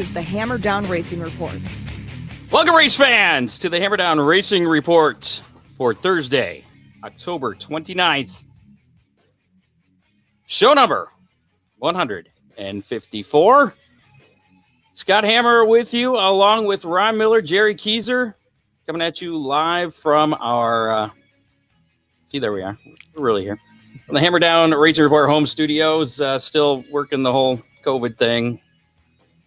is the Hammer Down Racing Report. Welcome, race fans, to the Hammer Down Racing Report for Thursday, October 29th. Show number 154. Scott Hammer with you, along with Ron Miller, Jerry Keyser, coming at you live from our, there we are. We're really here. From the Hammer Down Racing Report home studios, still working the whole COVID thing.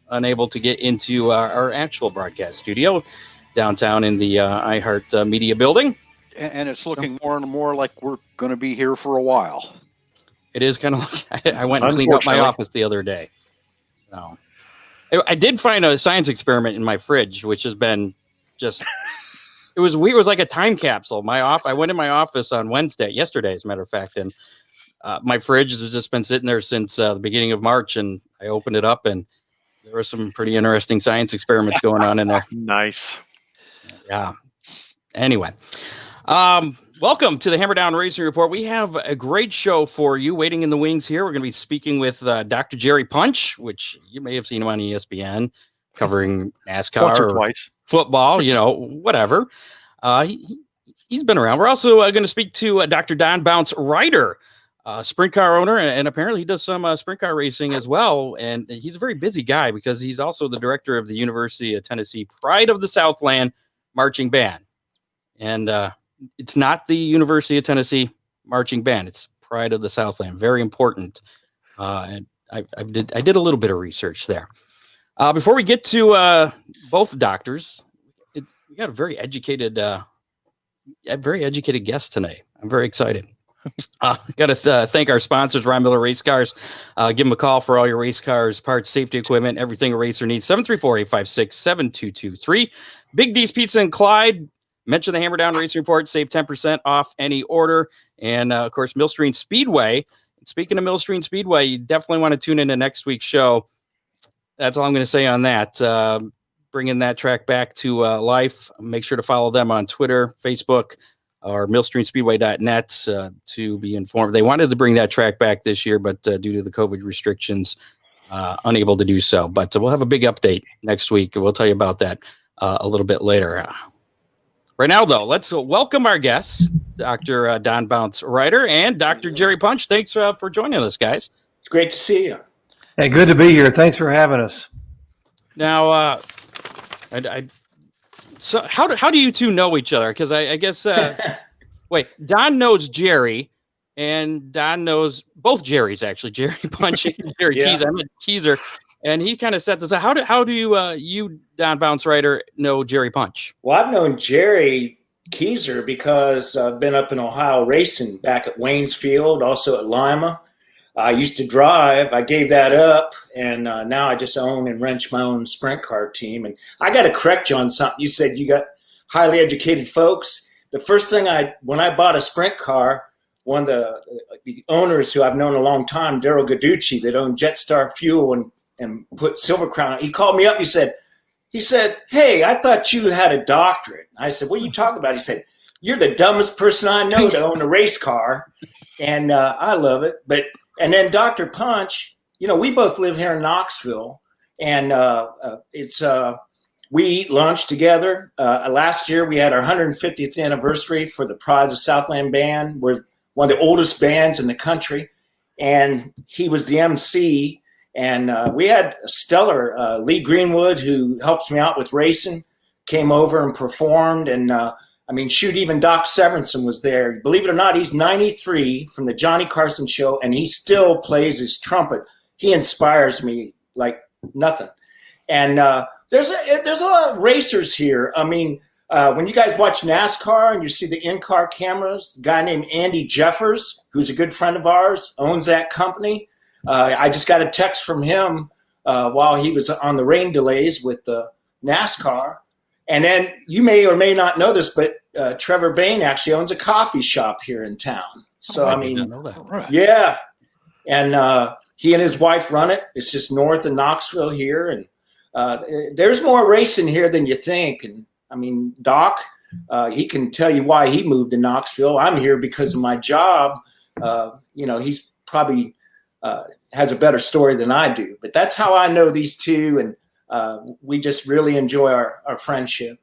Unable to get into our actual broadcast studio downtown in the iHeart Media building. And it's looking more and more like we're going to be here for a while. It is kind of like I went and cleaned up my office the other day. So I did find a science experiment in my fridge, which has been just, it was weird. It was like a time capsule. I went in my office on yesterday, as a matter of fact, and my fridge has just been sitting there since the beginning of March, and I opened it up, and there were some pretty interesting science experiments going on in there. Nice. Yeah. Anyway, welcome to the Hammer Down Racing Report. We have a great show for you waiting in the wings here. We're going to be speaking with Dr. Jerry Punch, which you may have seen him on ESPN covering NASCAR Once or twice. Football, whatever. He's been around. We're also going to speak to Dr. Don Bounce Ryder, sprint car owner, and apparently he does some sprint car racing as well. And he's a very busy guy because he's also the director of the University of Tennessee Pride of the Southland marching band. And it's not the University of Tennessee marching band; it's Pride of the Southland. Very important. And I did a little bit of research there. Before we get to both doctors, we got a very educated guest tonight. I'm very excited. Got to thank our sponsors, Ron Miller Race Cars. Give them a call for all your race cars, parts, safety equipment, everything a racer needs. 734-856-7223. Big D's Pizza in Clyde. Mention the Hammer Down Racing Report. Save 10% off any order. And, of course, Millstream Speedway. And speaking of Millstream Speedway, you definitely want to tune into next week's show. That's all I'm going to say on that. Bringing that track back to life. Make sure to follow them on Twitter, Facebook, or millstreamspeedway.net to be informed. They wanted to bring that track back this year, but due to the COVID restrictions, unable to do so. But we'll have a big update next week, and we'll tell you about that a little bit later. Right now, though, let's welcome our guests, Dr. Don Bounce Ryder and Dr. Jerry Punch. Thanks for joining us, guys. It's great to see you. Hey, good to be here. Thanks for having us. Now, so how do you two know each other? Because I guess wait, Don knows Jerry, and Don knows both Jerrys actually, Jerry Punch and Jerry Keyser. I met Keyser, and he kind of set this up. How do you Don Bounce Ryder know Jerry Punch? Well, I've known Jerry Keyser because I've been up in Ohio racing back at Waynesfield, also at Lima. I used to drive. I gave that up, and now I just own and wrench my own sprint car team. And I got to correct you on something. You said you got highly educated folks. The first thing when I bought a sprint car, one of the owners who I've known a long time, Daryl Gaducci, that owned Jetstar Fuel and put Silver Crown, he called me up. He said, "Hey, I thought you had a doctorate." I said, "What are you talking about?" He said, "You're the dumbest person I know to own a race car," and I love it. And then Dr. Punch, we both live here in Knoxville, and we eat lunch together. Last year we had our 150th anniversary for the Pride of the Southland band. We're one of the oldest bands in the country, and he was the MC. And we had a stellar Lee Greenwood, who helps me out with racing, came over and performed. And even Doc Severinsen was there. Believe it or not, he's 93 from the Johnny Carson show, and he still plays his trumpet. He inspires me like nothing. And there's a lot of racers here. When you guys watch NASCAR and you see the in-car cameras, a guy named Andy Jeffers, who's a good friend of ours, owns that company. I just got a text from him while he was on the rain delays with the NASCAR. And then you may or may not know this, but Trevor Bain actually owns a coffee shop here in town. So, I didn't know that. Right. Yeah. And he and his wife run it. It's just north of Knoxville here. And there's more racing here than you think. And Doc, he can tell you why he moved to Knoxville. I'm here because of my job. He's probably has a better story than I do. But that's how I know these two. And we just really enjoy our friendship.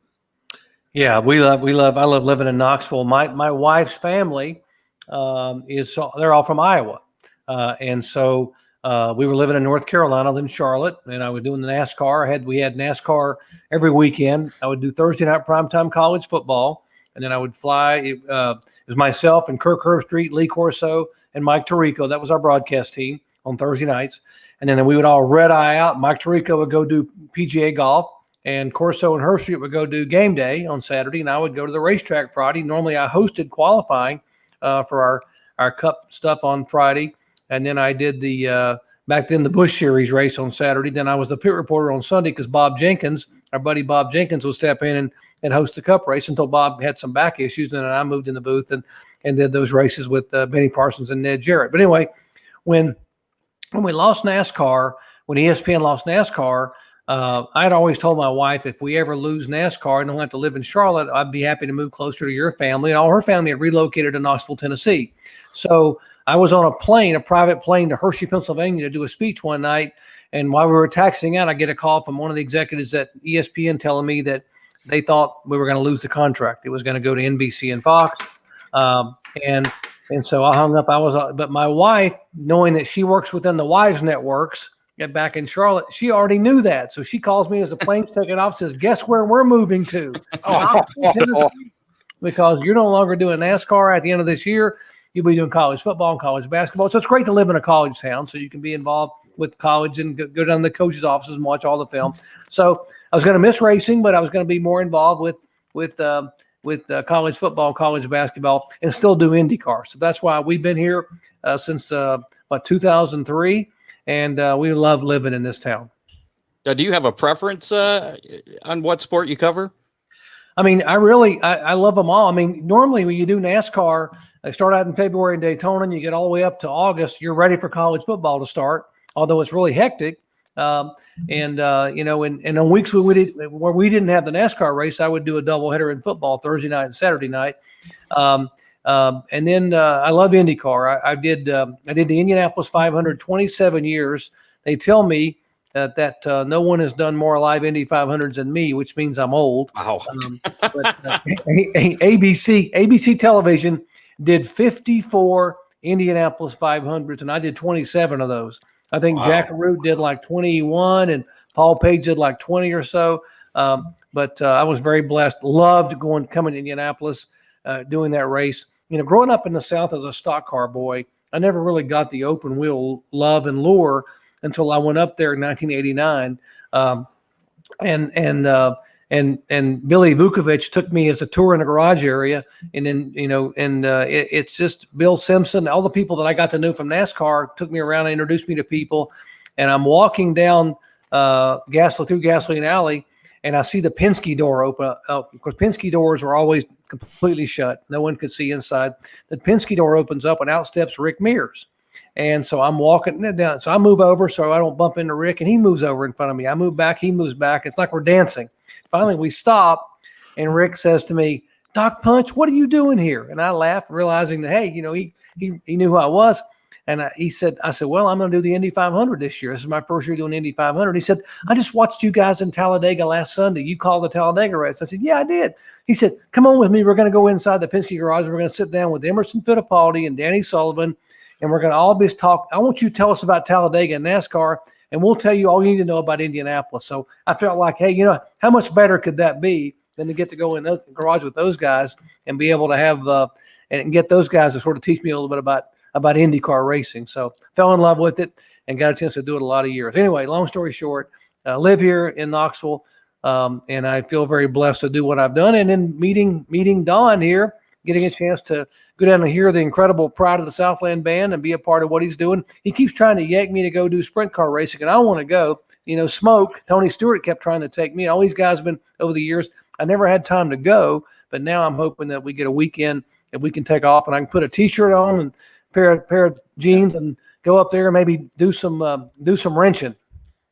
Yeah, I love living in Knoxville. My wife's family they're all from Iowa. And so we were living in North Carolina, then Charlotte, and I was doing the NASCAR. We had NASCAR every weekend. I would do Thursday night primetime college football, and then I would fly. It was myself and Kirk Herbstreit, Lee Corso, and Mike Tirico. That was our broadcast team on Thursday nights. And then we would all red eye out. Mike Tirico would go do PGA golf, and Corso and Herbstreit would go do game day on Saturday, and I would go to the racetrack Friday. Normally I hosted qualifying for our cup stuff on Friday. And then I did back then the Busch Series race on Saturday. Then I was the pit reporter on Sunday because Bob Jenkins, our buddy Bob Jenkins, would step in and host the cup race until Bob had some back issues. And then I moved in the booth and did those races with Benny Parsons and Ned Jarrett. But anyway, when we lost NASCAR, when ESPN lost NASCAR, I'd always told my wife, if we ever lose NASCAR and don't have to live in Charlotte, I'd be happy to move closer to your family. And all her family had relocated to Knoxville, Tennessee. So I was on a private plane to Hershey, Pennsylvania to do a speech one night. And while we were taxiing out, I get a call from one of the executives at ESPN telling me that they thought we were going to lose the contract. It was going to go to NBC and Fox. And so I hung up. But my wife, knowing that she works within the wives networks back in Charlotte, she already knew that. So she calls me as the plane's taking off, says, guess where we're moving to? Tennessee, because you're no longer doing NASCAR at the end of this year. You'll be doing college football and college basketball. So it's great to live in a college town so you can be involved with college and go down to the coaches' offices and watch all the film. So I was going to miss racing, but I was going to be more involved with college football and college basketball and still do IndyCar. So that's why we've been here since 2003, and we love living in this town. Do you have a preference on what sport you cover? I mean, I love them all. I mean, normally when you do NASCAR, they start out in February in Daytona and you get all the way up to August, you're ready for college football to start, although it's really hectic. And on weeks where we didn't have the NASCAR race, I would do a doubleheader in football Thursday night and Saturday night. And then I love IndyCar. I did the Indianapolis 500 27 years. They tell me that no one has done more live Indy 500s than me, which means I'm old. Wow. But ABC television did 54 Indianapolis 500s, and I did 27 of those. I think Wow. Jack Root did like 21, and Paul Page did like 20 or so. But I was very blessed. Loved coming to Indianapolis, doing that race. You know, growing up in the South as a stock car boy, I never really got the open wheel love and lure until I went up there in 1989. And Billy Vukovich took me as a tour in the garage area. And then, it's just Bill Simpson, all the people that I got to know from NASCAR took me around and introduced me to people. And I'm walking down through Gasoline Alley, and I see the Penske door open up. Of course, Penske doors are always completely shut. No one could see inside. The Penske door opens up, and out steps Rick Mears. And so I'm walking down. So I move over so I don't bump into Rick, and he moves over in front of me. I move back, he moves back. It's like we're dancing. Finally, we stop, and Rick says to me, "Doc Punch, what are you doing here?" And I laughed, realizing that, hey, he knew who I was. And I said, well, I'm going to do the Indy 500 this year. This is my first year doing Indy 500. He said, I just watched you guys in Talladega last Sunday. You called the Talladega race. I said, yeah, I did. He said, come on with me. We're going to go inside the Penske garage. We're going to sit down with Emerson Fittipaldi and Danny Sullivan, and we're going to all be talk. I want you to tell us about Talladega and NASCAR, and we'll tell you all you need to know about Indianapolis. So I felt like, hey, how much better could that be than to get to go in the garage with those guys and be able to have and get those guys to sort of teach me a little bit about IndyCar racing. So fell in love with it and got a chance to do it a lot of years. Anyway, long story short, live here in Knoxville, and I feel very blessed to do what I've done. And then meeting Don here, getting a chance to go down and hear the incredible Pride of the Southland band and be a part of what he's doing. He keeps trying to yank me to go do sprint car racing, and I want to go. Smoke, Tony Stewart kept trying to take me. All these guys have been over the years. I never had time to go, but now I'm hoping that we get a weekend that we can take off, and I can put a T-shirt on and pair of jeans and go up there and maybe do some wrenching.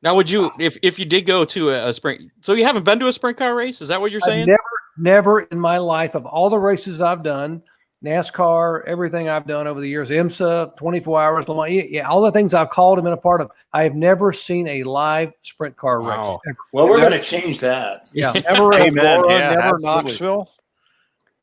Now, would you, if you did go to a sprint, so you haven't been to a sprint car race? Is that what you're saying? Never in my life, of all the races I've done, NASCAR, everything I've done over the years, IMSA, 24 hours, Le Mans, yeah, all the things I've called and been a part of. I have never seen a live sprint car race. Wow. Ever. Well, we're going to change that. Yeah. Never Amen. Aurora, Yeah, never absolutely. Knoxville.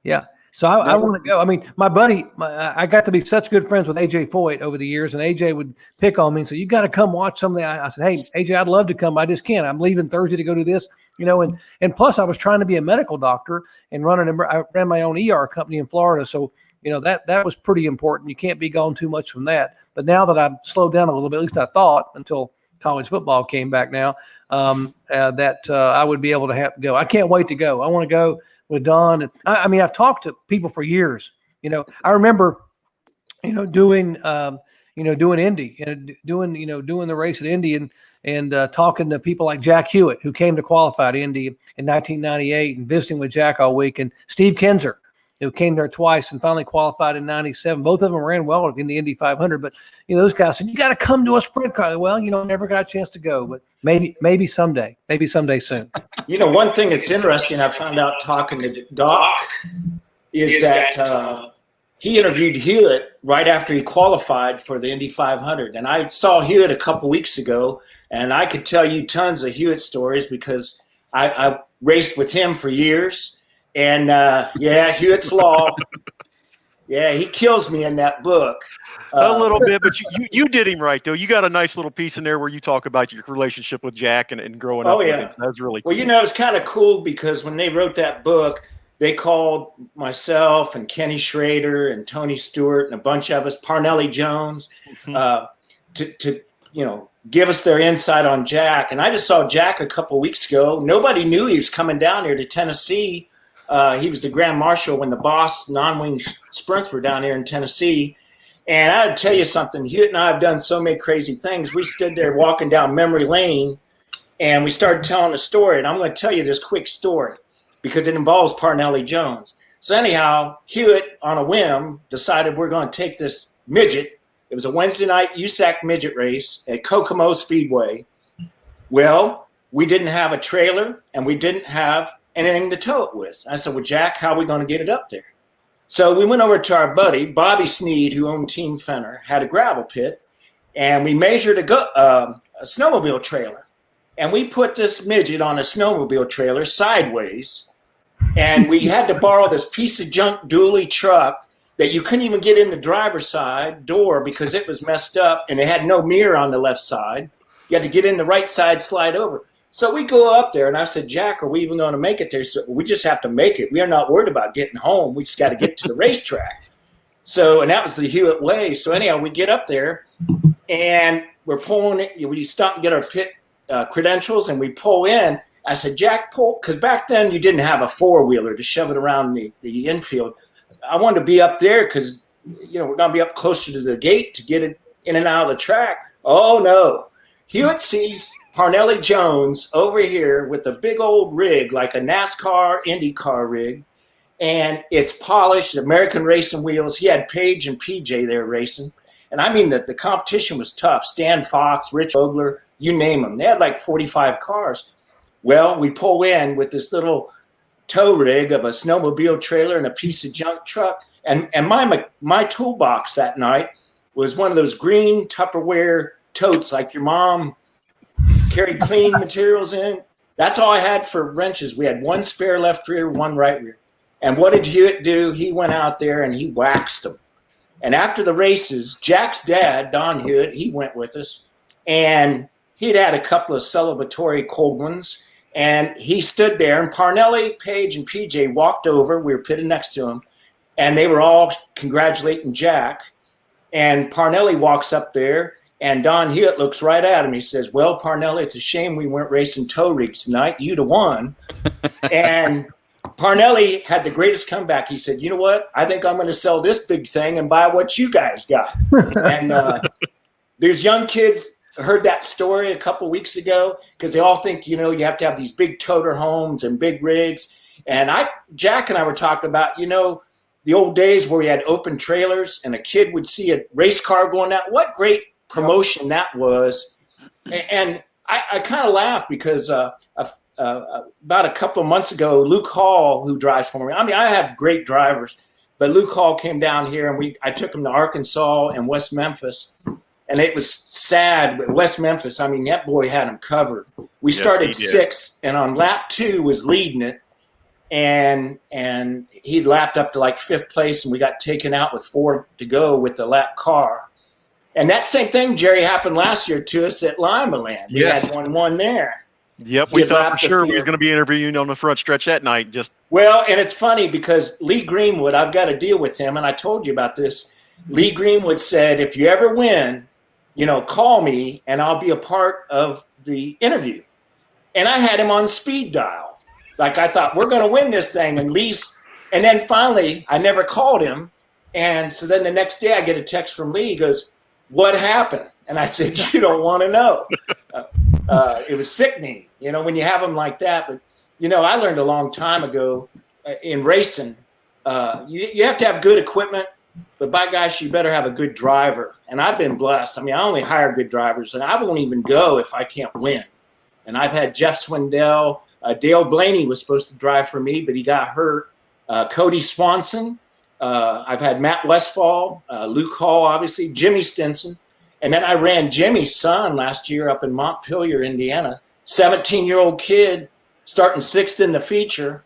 Yeah. So I want to go. I mean, my buddy, I got to be such good friends with AJ Foyt over the years, and AJ would pick on me and say, "You got to come watch something." I said, "Hey, AJ, I'd love to come. I just can't. I'm leaving Thursday to go do this, And plus, I was trying to be a medical doctor and I ran my own ER company in Florida, so that was pretty important. You can't be gone too much from that. But now that I've slowed down a little bit, at least I thought until college football came back now, that I would be able to have to go. I can't wait to go. I want to go with Don. And I mean, I've talked to people for years. I remember, doing Indy, doing the race at Indy and talking to people like Jack Hewitt, who came to qualify at Indy in 1998 and visiting with Jack all week, and Steve Kinzer, who came there twice and finally qualified in 97. Both of them ran well in the Indy 500, but those guys said, "You got to come to a sprint car." Well, never got a chance to go, but maybe someday soon. One thing that's interesting I found out talking to Doc is that he interviewed Hewitt right after he qualified for the Indy 500. And I saw Hewitt a couple weeks ago, and I could tell you tons of Hewitt stories because I raced with him for years. And, Hewitt's Law. Yeah, he kills me in that book. A little bit, but you did him right, though. You got a nice little piece in there where you talk about your relationship with Jack and growing up with him. So that's really cool. Well, it's kind of cool because when they wrote that book, they called myself and Kenny Schrader and Tony Stewart and a bunch of us, Parnelli Jones, to give us their insight on Jack. And I just saw Jack a couple weeks ago. Nobody knew he was coming down here to Tennessee. He was the Grand Marshal when the Boss non-wing sprints were down here in Tennessee. And I would tell you something. Hewitt and I have done so many crazy things. We stood there walking down memory lane, and we started telling a story. And I'm going to tell you this quick story because it involves Parnelli Jones. So anyhow, Hewitt, on a whim, decided we're going to take this midget. It was a Wednesday night USAC midget race at Kokomo Speedway. Well, we didn't have a trailer, and we didn't have anything to tow it with. I said, well, Jack, how are we going to get it up there? So we went over to our buddy, Bobby Sneed, who owned Team Fenner, had a gravel pit, and we measured a snowmobile trailer. And we put this midget on a snowmobile trailer sideways, and we had to borrow this piece of junk dually truck that you couldn't even get in the driver's side door because it was messed up, and it had no mirror on the left side. You had to get in the right side, slide over. So we go up there, and I said, Jack, are we even going to make it there? So we just have to make it. We are not worried about getting home. We just got to get to the racetrack. So, and that was the Hewitt way. So anyhow, we get up there, and we're pulling it. We stop and get our pit credentials, and we pull in. I said, Jack, pull, because back then you didn't have a four-wheeler to shove it around the infield. I wanted to be up there because, we're going to be up closer to the gate to get it in and out of the track. Oh, no. Hewitt sees Parnelli Jones over here with a big old rig, like a NASCAR IndyCar rig, and it's polished, American racing wheels. He had Paige and PJ there racing. And I mean that the competition was tough. Stan Fox, Rich Vogler, you name them. They had like 45 cars. Well, we pull in with this little tow rig of a snowmobile trailer and a piece of junk truck. And my toolbox that night was one of those green Tupperware totes like your mom carried cleaning materials in. That's all I had for wrenches. We had one spare left rear, one right rear. And what did Hewitt do? He went out there and he waxed them. And after the races, Jack's dad, Don Hewitt, he went with us. And he'd had a couple of celebratory cold ones. And he stood there, and Parnelli, Paige, and PJ walked over. We were pitted next to him. And they were all congratulating Jack. And Parnelli walks up there. And Don Hewitt looks right at him. He says, well, Parnelli, it's a shame we weren't racing tow rigs tonight. You'd have won. And Parnelli had the greatest comeback. He said, you know what? I think I'm going to sell this big thing and buy what you guys got. And there's young kids heard that story a couple weeks ago because they all think, you have to have these big toter homes and big rigs. And Jack and I were talking about, the old days where we had open trailers and a kid would see a race car going out. What great promotion that was. And I kind of laughed because about a couple of months ago, Luke Hall, who drives for me, I have great drivers, But Luke Hall came down here, and I took him to Arkansas and West Memphis, and it was sad. But West Memphis, I mean, that boy had him covered. We started sixth, and on lap 2 was leading it, and he lapped up to like 5th place, and we got taken out with 4 to go with the lap car. And that same thing, Jerry, happened last year to us at Lima Land. We had 1-1 there. Yep, we thought for sure we was going to be interviewing on the front stretch that night. Well, and it's funny because Lee Greenwood, I've got to deal with him, and I told you about this. Lee Greenwood said, if you ever win, call me, and I'll be a part of the interview. And I had him on speed dial. Like, I thought, we're going to win this thing. And then finally, I never called him. And so then the next day I get a text from Lee. He goes, what happened? And I said, you don't want to know. It was sickening, when you have them like that. But, I learned a long time ago in racing, you have to have good equipment, but by gosh, you better have a good driver. And I've been blessed. I mean, I only hire good drivers, and I won't even go if I can't win. And I've had Jeff Swindell, Dale Blaney was supposed to drive for me, but he got hurt. Cody Swanson. I've had Matt Westfall, Luke Hall, obviously, Jimmy Stinson. And then I ran Jimmy's son last year up in Montpelier, Indiana, 17-year-old kid starting 6th in the feature.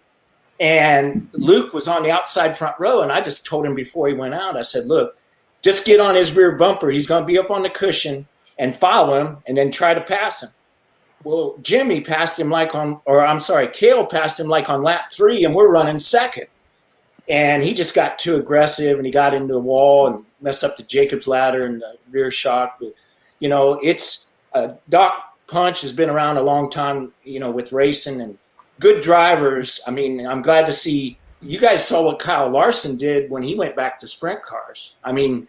And Luke was on the outside front row, and I just told him before he went out, I said, look, just get on his rear bumper. He's going to be up on the cushion, and follow him and then try to pass him. Well, Kale passed him like on lap 3, and we're running 2nd. And he just got too aggressive, and he got into the wall and messed up the Jacob's ladder and the rear shock. But, it's Doc Punch has been around a long time, with racing and good drivers. I mean, I'm glad to see you guys saw what Kyle Larson did when he went back to sprint cars. I mean,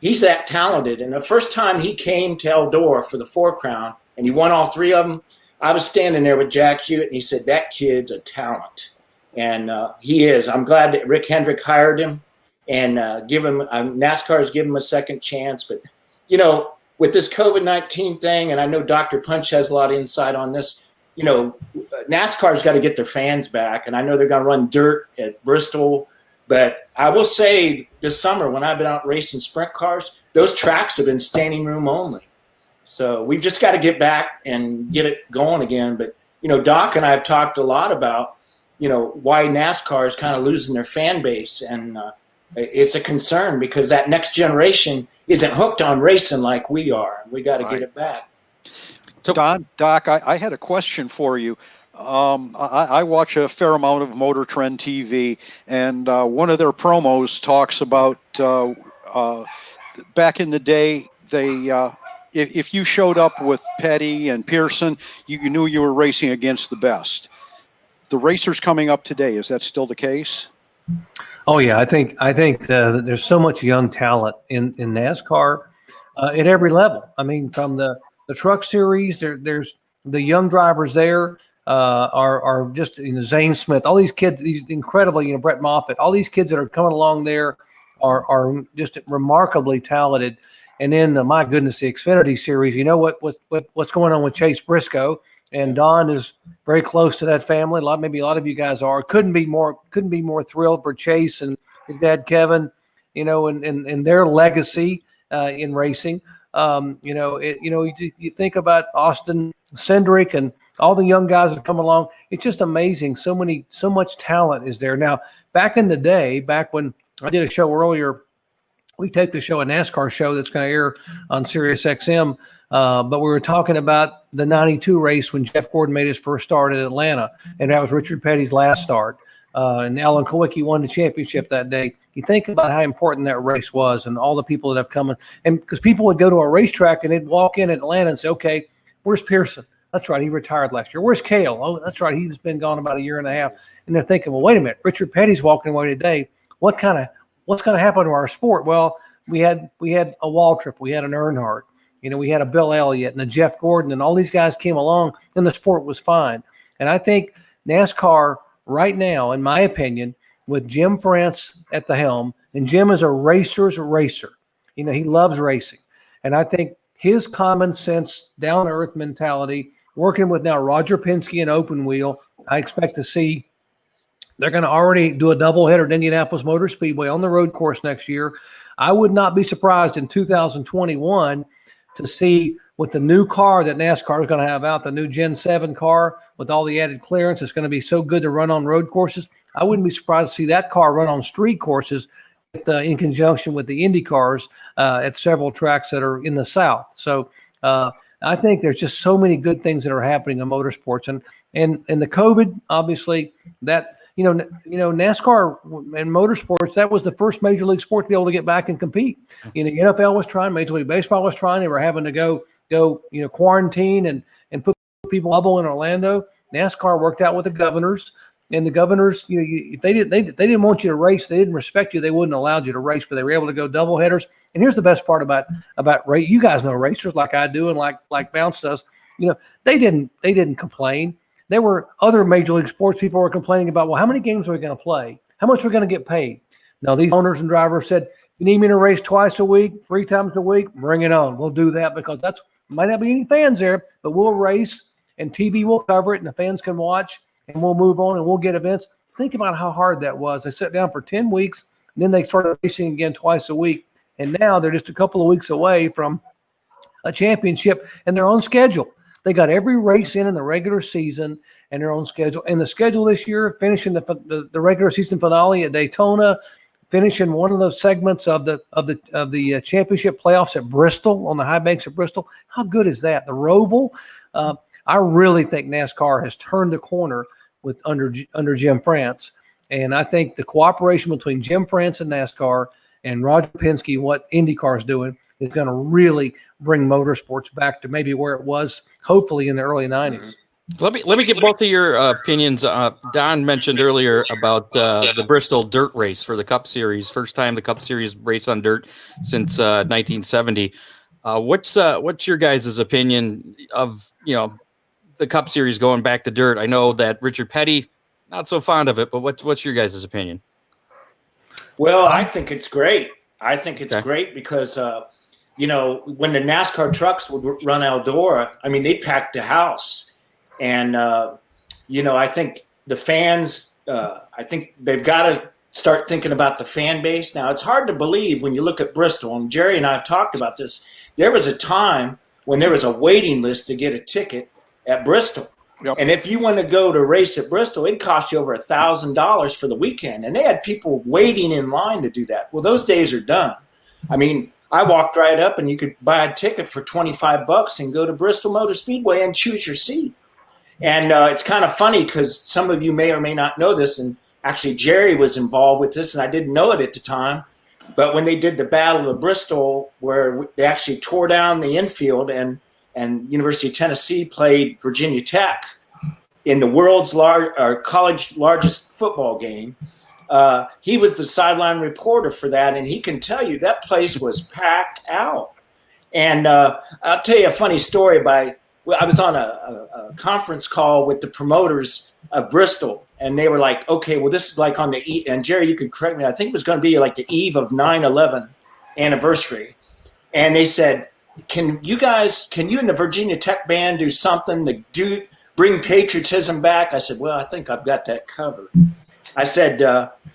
he's that talented. And the first time he came to Eldora for the 4 Crown and he won all 3 of them, I was standing there with Jack Hewitt, and he said, that kid's a talent. And he is. I'm glad that Rick Hendrick hired him and NASCAR's given him a second chance. But, with this COVID-19 thing, and I know Dr. Punch has a lot of insight on this, NASCAR's got to get their fans back. And I know they're going to run dirt at Bristol. But I will say this summer when I've been out racing sprint cars, those tracks have been standing room only. So we've just got to get back and get it going again. But, Doc and I have talked a lot about, why NASCAR is kind of losing their fan base. And it's a concern because that next generation isn't hooked on racing like we are. We got to get it back. So, Doc, I had a question for you. I watch a fair amount of Motor Trend TV, and one of their promos talks about back in the day, if you showed up with Petty and Pearson, you knew you were racing against the best. The racers coming up today, is that still the case? Oh yeah, I think there's so much young talent in NASCAR at every level. I mean, from the truck series, there's the young drivers there are just Zane Smith, all these kids, these incredibly Brett Moffitt, all these kids that are coming along there are just remarkably talented. And then my goodness, the Xfinity series. What's going on with Chase Briscoe? And Don is very close to that family. Maybe a lot of you guys are. Couldn't be more thrilled for Chase and his dad Kevin, and their legacy in racing. You think about Austin Cindric and all the young guys that come along. It's just amazing. So much talent is there. Now, back in the day, back when I did a show earlier, we taped a NASCAR show that's going to air on Sirius XM. But we were talking about the 92 race when Jeff Gordon made his first start at Atlanta, and that was Richard Petty's last start. And Alan Kulwicki won the championship that day. You think about how important that race was and all the people that have come. And because people would go to a racetrack and they'd walk in Atlanta and say, okay, where's Pearson? That's right, he retired last year. Where's Cale? Oh, that's right, he's been gone about a year and a half. And they're thinking, well, wait a minute, Richard Petty's walking away today. What's going to happen to our sport? Well, we had a Waltrip, we had an Earnhardt, we had a Bill Elliott and a Jeff Gordon, and all these guys came along, and the sport was fine. And I think NASCAR right now, in my opinion, with Jim France at the helm, and Jim is a racer's racer. He loves racing. And I think his common sense, down-to-earth mentality, working with now Roger Penske and Open Wheel, I expect to see They're going to already do a doubleheader at Indianapolis Motor Speedway on the road course next year. I would not be surprised in 2021 to see with the new car that NASCAR is going to have out, the new Gen 7 car with all the added clearance. It's going to be so good to run on road courses. I wouldn't be surprised to see that car run on street courses in conjunction with the Indy cars at several tracks that are in the South. So I think there's just so many good things that are happening in motorsports, and the COVID, obviously, that NASCAR and motorsports, that was the first major league sport to be able to get back and compete. The NFL was trying, Major League Baseball was trying. They were having to go quarantine and put people in a bubble in Orlando. NASCAR worked out with the governors. And the governors, if they didn't want you to race, they didn't respect you, they wouldn't allow you to race, but they were able to go double headers. And here's the best part about race. You guys know racers like I do and like Bounce does. They didn't complain. There were other major league sports people were complaining about, well, how many games are we going to play? How much are we going to get paid? Now, these owners and drivers said, you need me to race twice a week, 3 times a week, bring it on. We'll do that because might not be any fans there, but we'll race and TV will cover it and the fans can watch. And we'll move on and we'll get events. Think about how hard that was. They sat down for 10 weeks, and then they started racing again twice a week. And now they're just a couple of weeks away from a championship and their own schedule. They got every race in the regular season and their own schedule. And the schedule this year, finishing the regular season finale at Daytona, finishing one of those segments of the championship playoffs at Bristol, on the high banks of Bristol. How good is that? The Roval. I really think NASCAR has turned the corner with under Jim France, and I think the cooperation between Jim France and NASCAR and Roger Penske, what IndyCar is doing, is going to really bring motorsports back to maybe where it was, hopefully in the early 90s. Let me get both of your opinions. Don mentioned earlier about the Bristol dirt race for the Cup Series, first time the Cup Series race on dirt since 1970. What's your guys' opinion of the Cup Series going back to dirt? I know that Richard Petty, not so fond of it, but what's your guys' opinion? Well, I think it's great. I think it's great because, when the NASCAR trucks would run Eldora, they packed the house. And, I think the fans, I think they've got to start thinking about the fan base. Now, it's hard to believe when you look at Bristol, and Jerry and I have talked about this. There was a time when there was a waiting list to get a ticket at Bristol. Yep. And if you want to go to race at Bristol, it cost you over $1,000 for the weekend. And they had people waiting in line to do that. Well, those days are done. I walked right up and you could buy a ticket for $25 and go to Bristol Motor Speedway and choose your seat. And it's kind of funny because some of you may or may not know this. And actually, Jerry was involved with this, and I didn't know it at the time. But when they did the Battle of Bristol, where they actually tore down the infield and University of Tennessee played Virginia Tech in the world's college largest football game. He was the sideline reporter for that, and he can tell you that place was packed out. And I'll tell you a funny story. I was on a conference call with the promoters of Bristol, and they were like, okay, well, this is like on the and Jerry, you could correct me, I think it was going to be like the eve of 9/11 anniversary. And they said, Can you and the Virginia Tech band do something to bring patriotism back? I said, well, I think I've got that covered. I said,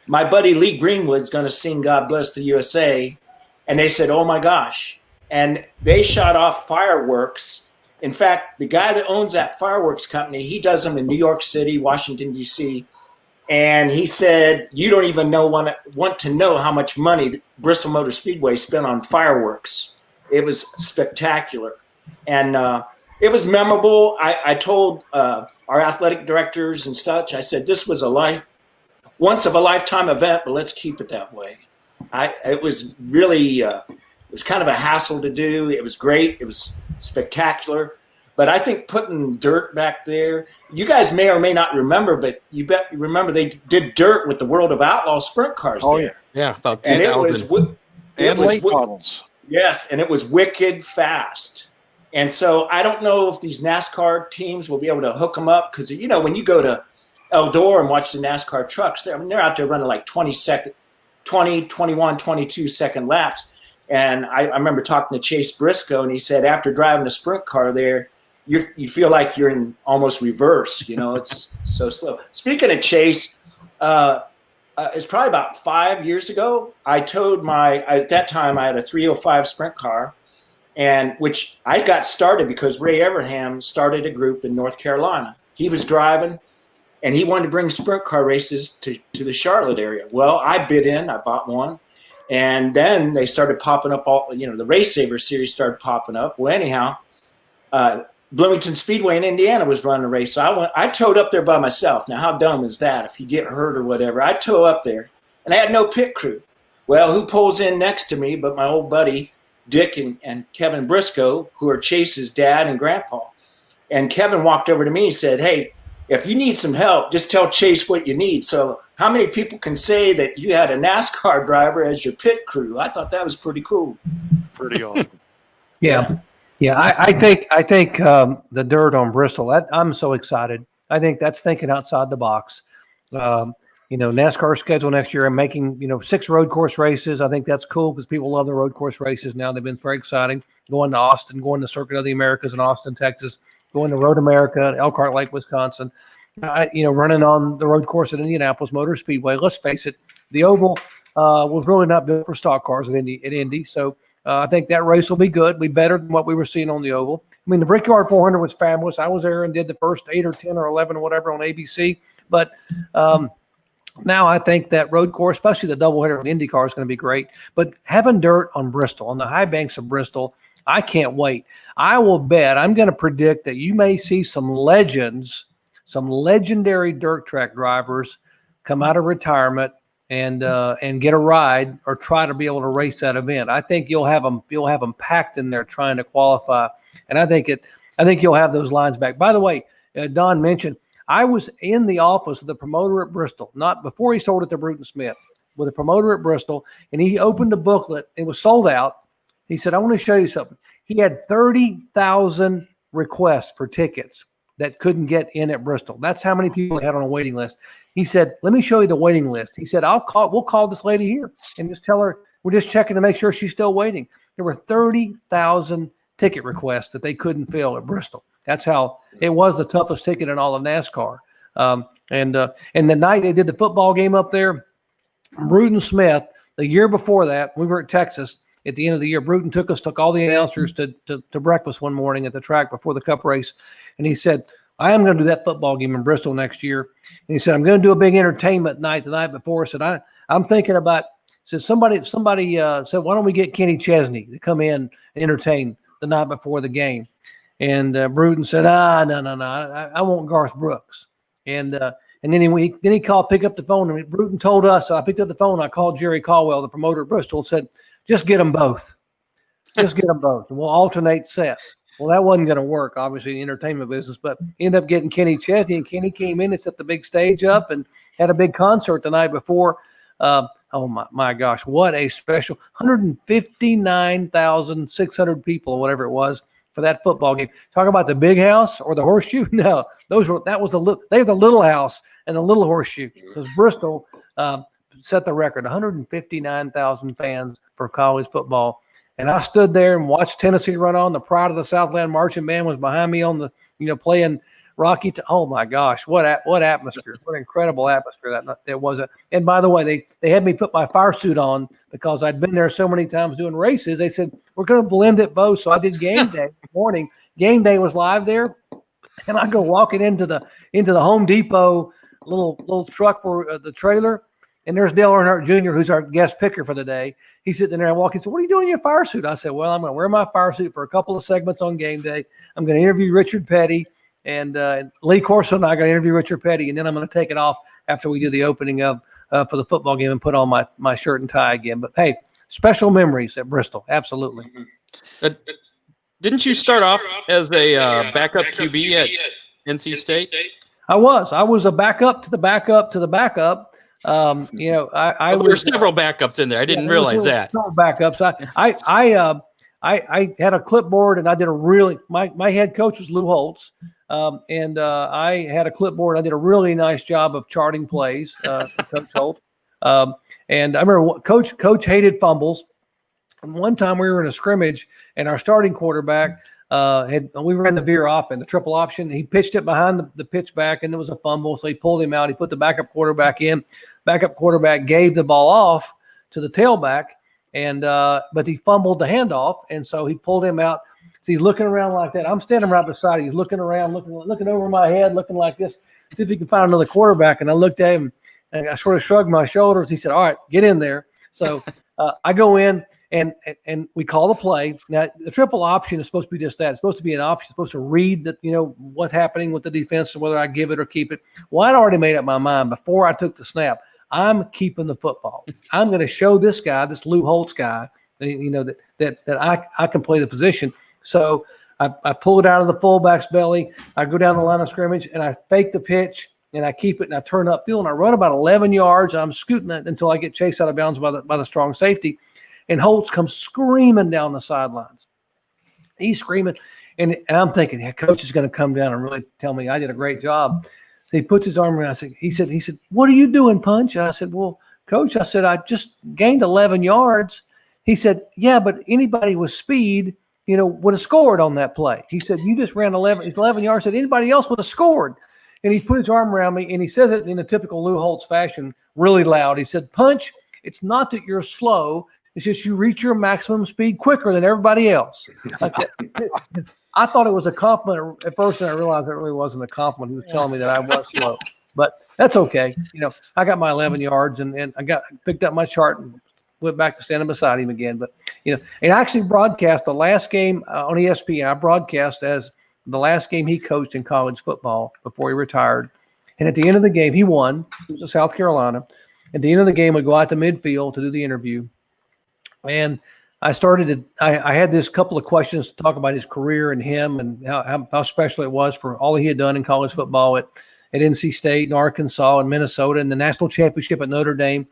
my buddy Lee Greenwood's going to sing God Bless the USA. And they said, oh my gosh. And they shot off fireworks. In fact, the guy that owns that fireworks company, he does them in New York City, Washington, D.C. And he said, you don't even want to know how much money Bristol Motor Speedway spent on fireworks. It was spectacular, and it was memorable. I told our athletic directors and such, I said, this was once of a lifetime event, but let's keep it that way. It was really, it was kind of a hassle to do. It was great. It was spectacular. But I think putting dirt back there, you guys may or may not remember, but you remember they did dirt with the World of Outlaw sprint cars there. Yeah, about 2000. And late models. Yes, and it was wicked fast. And so I don't know if these NASCAR teams will be able to hook them up because, when you go to Eldora and watch the NASCAR trucks, they're out there running like 20, 21, 22-second laps. And I remember talking to Chase Briscoe, and he said after driving a sprint car there, you feel like you're in almost reverse. It's so slow. Speaking of Chase, It's probably about 5 years ago. I towed at that time I had a 305 sprint car, and which I got started because Ray Everham started a group in North Carolina. He was driving, and he wanted to bring sprint car races to the Charlotte area. Well, I bid in, I bought one, and then they started popping up the Race Saver series started popping up. Well, anyhow, Bloomington Speedway in Indiana was running a race. So I towed up there by myself. Now, how dumb is that? If you get hurt or whatever, I tow up there, and I had no pit crew. Well, who pulls in next to me but my old buddy Dick and Kevin Briscoe, who are Chase's dad and grandpa. And Kevin walked over to me and said, "Hey, if you need some help, just tell Chase what you need." So how many people can say that you had a NASCAR driver as your pit crew? I thought that was pretty cool. Pretty awesome. Yeah. I think the dirt on Bristol, I'm so excited. I think that's thinking outside the box. NASCAR schedule next year and making, 6 road course races. I think that's cool because people love the road course races now. They've been very exciting. Going to Austin, going to Circuit of the Americas in Austin, Texas, going to Road America, Elkhart Lake, Wisconsin, running on the road course at Indianapolis Motor Speedway. Let's face it, the oval was really not built for stock cars at Indy. So I think that race will be good. Be better than what we were seeing on the oval. I mean, the Brickyard 400 was fabulous. I was there and did the first 8 or 10 or 11 or whatever on ABC. But now I think that road course, especially the doubleheader with IndyCar, is going to be great. But having dirt on Bristol, on the high banks of Bristol, I can't wait. I will bet, I'm going to predict that you may see some legends, some legendary dirt track drivers come out of retirement and get a ride or try to be able to race that event. I think you'll have them packed in there trying to qualify, and I think you'll have those lines back. By the way, Don mentioned I was in the office of the promoter at Bristol, not before he sold it to Bruton Smith, with a promoter at Bristol, and he opened a booklet. It was sold out. He said, "I want to show you something." He had 30,000 requests for tickets that couldn't get in at Bristol. That's how many people he had on a waiting list. He said, "Let me show you the waiting list." He said, we'll call this lady here and just tell her we're just checking to make sure she's still waiting. There were 30,000 ticket requests that they couldn't fill at Bristol. That's how it was the toughest ticket in all of NASCAR. And the night they did the football game up there, Bruton Smith, the year before that, we were at Texas at the end of the year. Bruton took all the announcers to breakfast one morning at the track before the Cup race. And he said, "I am going to do that football game in Bristol next year." And he said, "I'm going to do a big entertainment night the night before." I said, I'm thinking about, said somebody said, "Why don't we get Kenny Chesney to come in and entertain the night before the game?" And Bruton said, no, I want Garth Brooks. And then he called, pick up the phone, and Bruton told us, I picked up the phone, I called Jerry Caldwell, the promoter at Bristol, and said, "Just get them both. Just get them both, and we'll alternate sets." Well, that wasn't going to work, obviously, in the entertainment business, but ended up getting Kenny Chesney, and Kenny came in and set the big stage up and had a big concert the night before. Oh my gosh, what a special 159,600 people or whatever it was for that football game. Talk about the big house or the horseshoe? No, they were the little house and the little horseshoe, because Bristol set the record, 159,000 fans for college football. And I stood there and watched Tennessee run on. The pride of the Southland marching band was behind me on the, playing Rocky. Oh my gosh, what atmosphere! What incredible atmosphere that was. And by the way, they had me put my fire suit on because I'd been there so many times doing races. They said, "We're going to blend it both." So I did game day morning. Game day was live there, and I go walking into the Home Depot little truck for the trailer. And there's Dale Earnhardt Jr., who's our guest picker for the day. He's sitting there and walking. He said, "What are you doing in your fire suit?" I said, "Well, I'm going to wear my fire suit for a couple of segments on game day. I'm going to interview Richard Petty, and Lee Corso and I are going to interview Richard Petty, and then I'm going to take it off after we do the opening of for the football game and put on my shirt and tie again." But hey, special memories at Bristol, absolutely. Didn't you start off as a backup QB at NC State? I was a backup to the backup to the backup. There were several backups in there. I didn't realize that. Backups. I had a clipboard, and I did my head coach was Lou Holtz, and I had a clipboard. I did a really nice job of charting plays for Coach Holtz. And I remember Coach hated fumbles. And one time we were in a scrimmage, and our starting quarterback we ran the veer off and the triple option. He pitched it behind the pitch back, and there was a fumble. So he pulled him out. He put the backup quarterback in. Backup quarterback gave the ball off to the tailback, and but he fumbled the handoff, and so he pulled him out. So he's looking around like that. I'm standing right beside him. He's looking around, looking over my head, looking like this, see if he can find another quarterback. And I looked at him, and I sort of shrugged my shoulders. He said, "All right, get in there." So I go in. And we call the play. Now, the triple option is supposed to be just that. It's supposed to be an option. It's supposed to read that, what's happening with the defense and whether I give it or keep it. Well, I'd already made up my mind before I took the snap. I'm keeping the football. I'm going to show this guy, this Lou Holtz guy, that I can play the position. So I pull it out of the fullback's belly. I go down the line of scrimmage, and I fake the pitch, and I keep it, and I turn upfield, and I run about 11 yards. I'm scooting it until I get chased out of bounds by the strong safety. And Holtz comes screaming down the sidelines. He's screaming, and I'm thinking, yeah, coach is going to come down and really tell me I did a great job. So he puts his arm around. He said, "What are you doing, Punch?" And I said, "Well, coach," I said, "I just gained 11 yards." He said, "Yeah, but anybody with speed, would have scored on that play." He said, "You just ran 11 yards." Said anybody else would have scored. And he put his arm around me, and he says it in a typical Lou Holtz fashion, really loud. He said, "Punch, it's not that you're slow. It's just you reach your maximum speed quicker than everybody else." I thought it was a compliment at first, and I realized it really wasn't a compliment. He was telling me that I was slow. But that's okay. I got my 11 yards, and I picked up my chart and went back to standing beside him again. But, and I actually broadcast the last game on ESPN. I broadcast as the last game he coached in college football before he retired. And at the end of the game, he won. It was in South Carolina. At the end of the game, we'd go out to midfield to do the interview. And I had this couple of questions to talk about his career and him and how special it was for all he had done in college football at NC State and Arkansas and Minnesota and the national championship at Notre Dame.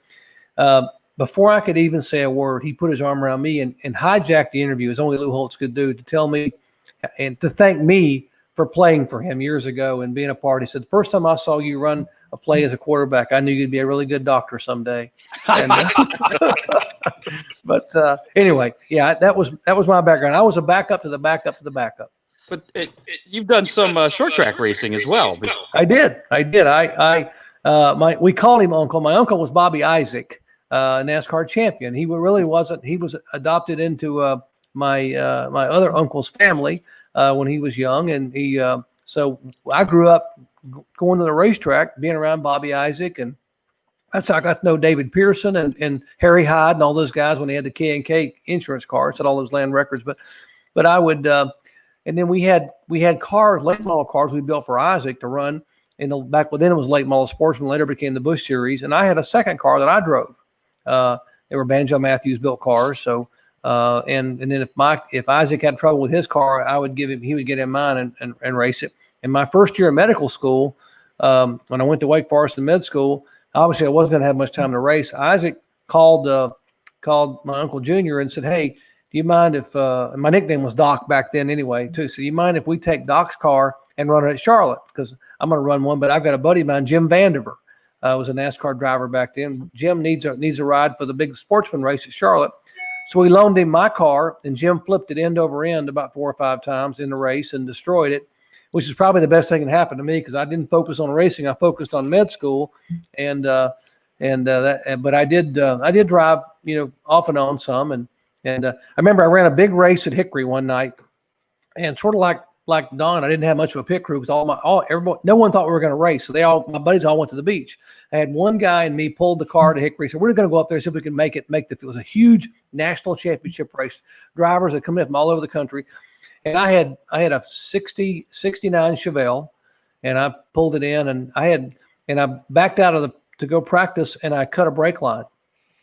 Before I could even say a word, he put his arm around me and hijacked the interview, as only Lou Holtz could do, to tell me and to thank me for playing for him years ago and being a part. He said, "The first time I saw you run a play as a quarterback, I knew you'd be a really good doctor someday." And, but anyway, yeah, that was my background. I was a backup to the backup to the backup. But you've done some short track racing as well. I did. We called him Uncle. My uncle was Bobby Isaac, NASCAR champion. He really wasn't. He was adopted into my other uncle's family when he was young, and so I grew up going to the racetrack, being around Bobby Isaac, and that's how I got to know David Pearson and Harry Hyde and all those guys when they had the K&K insurance cars, had all those land records. But I would, and then we had cars, late model cars we built for Isaac to run. Back then it was late model sportsman, later became the Busch Series, and I had a second car that I drove. They were Banjo Matthews built cars, so. And then if Isaac had trouble with his car, he would get in mine and race it. In my first year of medical school, when I went to Wake Forest in med school, obviously I wasn't going to have much time to race. Isaac called my Uncle Junior and said, "Hey, do you mind if my nickname was Doc back then anyway, too. So do you mind if we take Doc's car and run it at Charlotte? Because I'm going to run one, but I've got a buddy of mine, Jim Vandiver, was a NASCAR driver back then. Jim needs a ride for the big sportsman race at Charlotte." So we loaned him my car, and Jim flipped it end over end about 4 or 5 times in the race and destroyed it, which is probably the best thing that happened to me because I didn't focus on racing. I focused on med school, but I did drive, off and on some. And I remember I ran a big race at Hickory one night, and sort of like Don, I didn't have much of a pit crew because everybody, no one thought we were going to race. So my buddies all went to the beach. I had one guy and me pulled the car to Hickory. So we're going to go up there, see if we can make it. It was a huge national championship race. Drivers that come in from all over the country. And I had a 69 Chevelle, and I pulled it in, and I backed out to go practice, and I cut a brake line,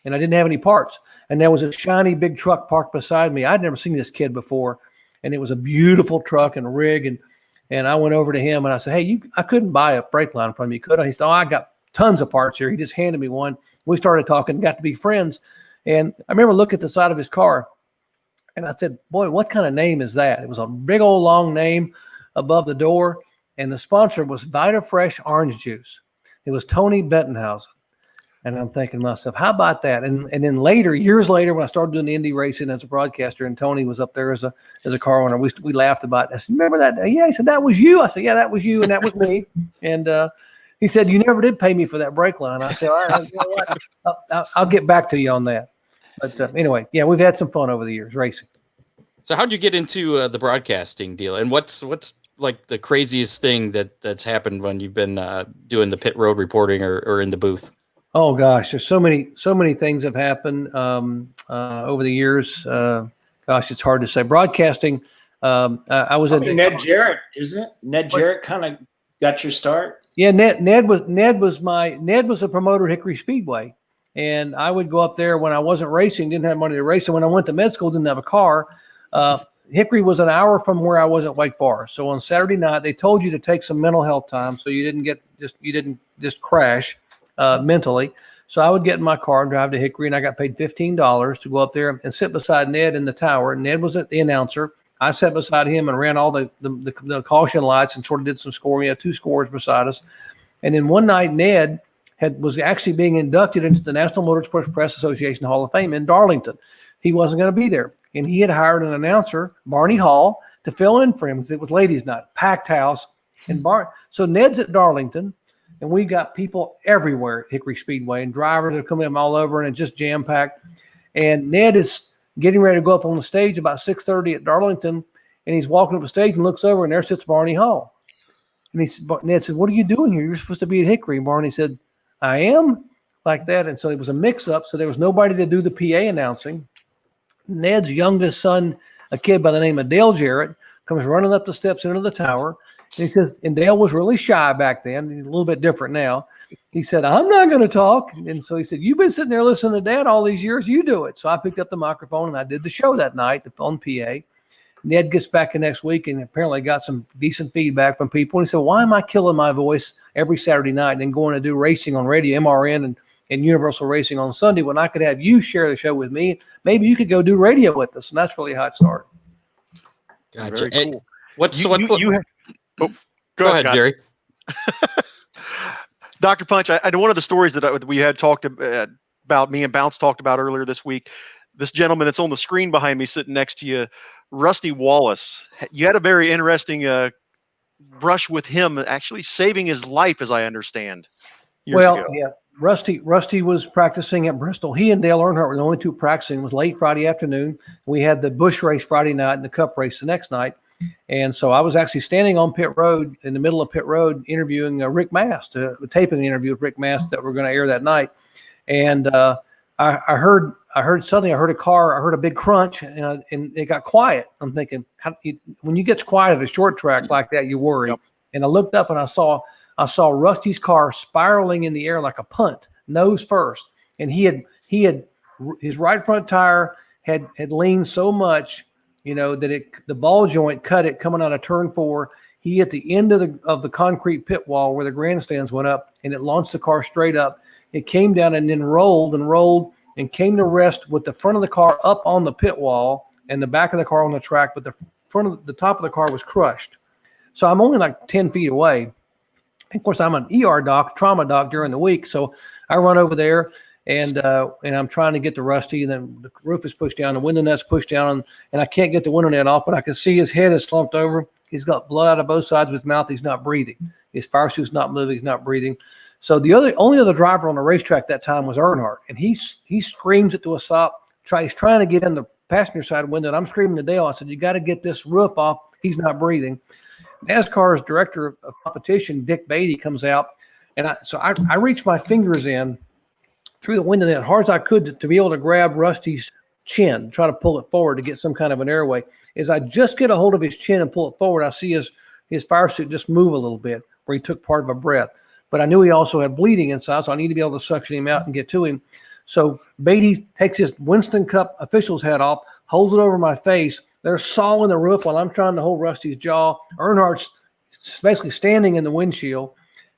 and I didn't have any parts. And there was a shiny big truck parked beside me. I'd never seen this kid before. And it was a beautiful truck and rig. And I went over to him and I said, "Hey, I couldn't buy a brake line from you, could I?" He said, "Oh, I got tons of parts here." He just handed me one. We started talking, got to be friends. And I remember looking at the side of his car and I said, "Boy, what kind of name is that?" It was a big old long name above the door. And the sponsor was Vita Fresh Orange Juice. It was Tony Bettenhausen. And I'm thinking to myself, how about that? And then later, years later, when I started doing the Indy racing as a broadcaster, and Tony was up there as a car owner, we laughed about it. I said, remember that? Yeah, he said, that was you. I said, yeah, that was you, and that was me. And he said, you never did pay me for that brake line. I said, all right, you know what? I'll get back to you on that. But anyway, yeah, we've had some fun over the years racing. So how'd you get into the broadcasting deal? And what's like the craziest thing that's happened when you've been doing the pit road reporting or in the booth? Oh gosh, there's so many things have happened over the years. Gosh, it's hard to say. Broadcasting. I was at Ned Jarrett, isn't it? Ned Jarrett kind of got your start. Yeah, Ned was a promoter at Hickory Speedway, and I would go up there when I wasn't racing, didn't have money to race, and when I went to med school, didn't have a car. Hickory was an hour from where I was at Wake Forest. So on Saturday night, they told you to take some mental health time, so you didn't just crash mentally. So I would get in my car and drive to Hickory, and I got paid $15 to go up there and sit beside Ned in the tower. Ned was the announcer. I sat beside him and ran all the caution lights and sort of did some scoring. We had 2 scorers beside us. And then one night, Ned was actually being inducted into the National Motorsports Press Association Hall of Fame in Darlington. He wasn't going to be there. And he had hired an announcer, Barney Hall, to fill in for him because it was ladies' night, packed house. So Ned's at Darlington, and we got people everywhere at Hickory Speedway and drivers that are coming in all over, and it's just jam-packed. And Ned is getting ready to go up on the stage about 6:30 at Darlington, and he's walking up the stage and looks over, and there sits Barney Hall. And Ned said, what are you doing here? You're supposed to be at Hickory. And Barney said, I am, like that. And so it was a mix-up, so there was nobody to do the PA announcing. Ned's youngest son, a kid by the name of Dale Jarrett, comes running up the steps into the tower. And he says, and Dale was really shy back then. He's a little bit different now. He said, I'm not going to talk. And so he said, you've been sitting there listening to Dad all these years. You do it. So I picked up the microphone and I did the show that night on PA. Ned gets back the next week and apparently got some decent feedback from people. And he said, why am I killing my voice every Saturday night and going to do racing on radio, MRN and Universal Racing on Sunday when I could have you share the show with me? Maybe you could go do radio with us. And that's really how it started. Gotcha. Very cool. Go ahead, Scott. Jerry. Dr. Punch, one of the stories that we had talked about, me and Bounce talked about earlier this week, this gentleman that's on the screen behind me sitting next to you, Rusty Wallace. You had a very interesting brush with him, actually saving his life, as I understand. Years ago. Yeah. Rusty was practicing at Bristol. He and Dale Earnhardt were the only 2 practicing. It was late Friday afternoon. We had the Busch race Friday night and the Cup race the next night. And so I was actually standing on pit road, in the middle of pit road, interviewing Rick Mast, taping an interview with Rick Mast that we're going to air that night. And I heard a car, I heard a big crunch, and it got quiet. I'm thinking, when you get quiet at a short track like that, you worry. Yep. And I looked up and I saw Rusty's car spiraling in the air like a punt, nose first. And his right front tire had leaned so much, that the ball joint cut it coming out of turn 4. He hit the end of the concrete pit wall where the grandstands went up, and it launched the car straight up. It came down and then rolled and came to rest with the front of the car up on the pit wall and the back of the car on the track, but the top of the car was crushed. So I'm only like 10 feet away. And of course, I'm an ER doc, trauma doc during the week. So I run over there and I'm trying to get to Rusty, and then the roof is pushed down, the window net's pushed down, and I can't get the window net off, but I can see his head is slumped over. He's got blood out of both sides of his mouth. He's not breathing. His fire suit's not moving. He's not breathing. So the only other driver on the racetrack that time was Earnhardt, and he screams it to a stop. He's trying to get in the passenger side window, and I'm screaming to Dale. I said, you got to get this roof off. He's not breathing. NASCAR's director of competition, Dick Beatty, comes out, and I reached my fingers in through the window net as hard as I could to be able to grab Rusty's chin, try to pull it forward to get some kind of an airway. As I just get a hold of his chin and pull it forward, I see his fire suit just move a little bit where he took part of a breath. But I knew he also had bleeding inside, so I need to be able to suction him out and get to him. So Beatty takes his Winston Cup official's hat off, holds it over my face. They're sawing the roof while I'm trying to hold Rusty's jaw. Earnhardt's basically standing in the windshield,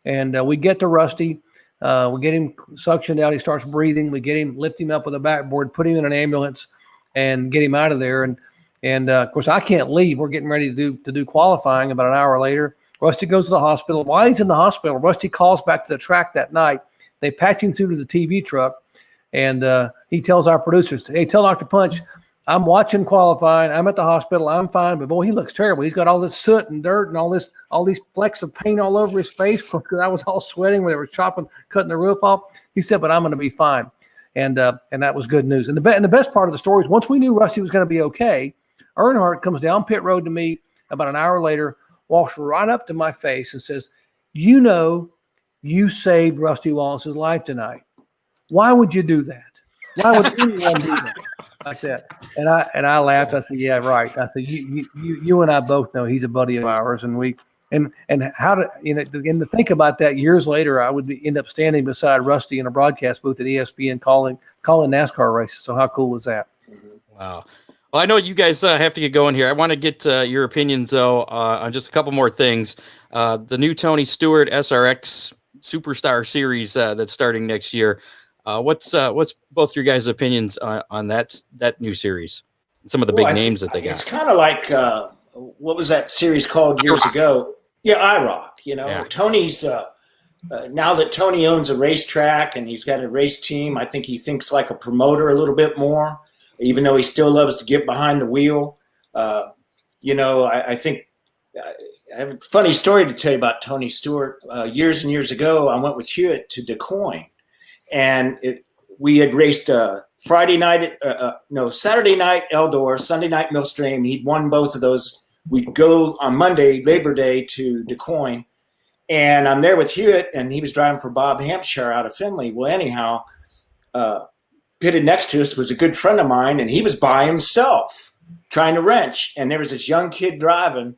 and we get to Rusty. We get him suctioned out. He starts breathing. We get him, lift him up with a backboard, put him in an ambulance, and get him out of there. And of course, I can't leave. We're getting ready to do qualifying about an hour later. Rusty goes to the hospital. While he's in the hospital, Rusty calls back to the track that night. They patch him through to the TV truck, and he tells our producers, "Hey, tell Dr. Punch, I'm watching qualifying. I'm at the hospital. I'm fine, but boy, he looks terrible. He's got all this soot and dirt and all these flecks of paint all over his face because I was all sweating when they were cutting the roof off." He said, "But I'm going to be fine," and that was good news. And the best part of the story is once we knew Rusty was going to be okay, Earnhardt comes down pit road to me about an hour later, walks right up to my face and says, "You know, you saved Rusty Wallace's life tonight. Why would you do that? Why would anyone do that?" Like that. And I laughed. I said, "Yeah, right." I said, you and I both know he's a buddy of ours, and how to, and to think about that years later, I would end up standing beside Rusty in a broadcast booth at ESPN calling NASCAR races. So how cool was that? Wow. Well, I know you guys have to get going here. I want to get your opinions though on just a couple more things. The new Tony Stewart SRX Superstar Series that's starting next year. What's both your guys' opinions on that new series? Some of the big names that they got. It's kind of like what was that series called years ago? Yeah, IROC. Yeah. Tony's now that Tony owns a racetrack and he's got a race team, I think he thinks like a promoter a little bit more, even though he still loves to get behind the wheel. I think I have a funny story to tell you about Tony Stewart. Years and years ago, I went with Hewitt to DeCoing. And we had raced Saturday night Eldor, Sunday night Millstream. He'd won both of those. We'd go on Monday, Labor Day, to DeCoing. And I'm there with Hewitt, and he was driving for Bob Hampshire out of Findlay. Well, anyhow, pitted next to us was a good friend of mine, and he was by himself trying to wrench. And there was this young kid driving.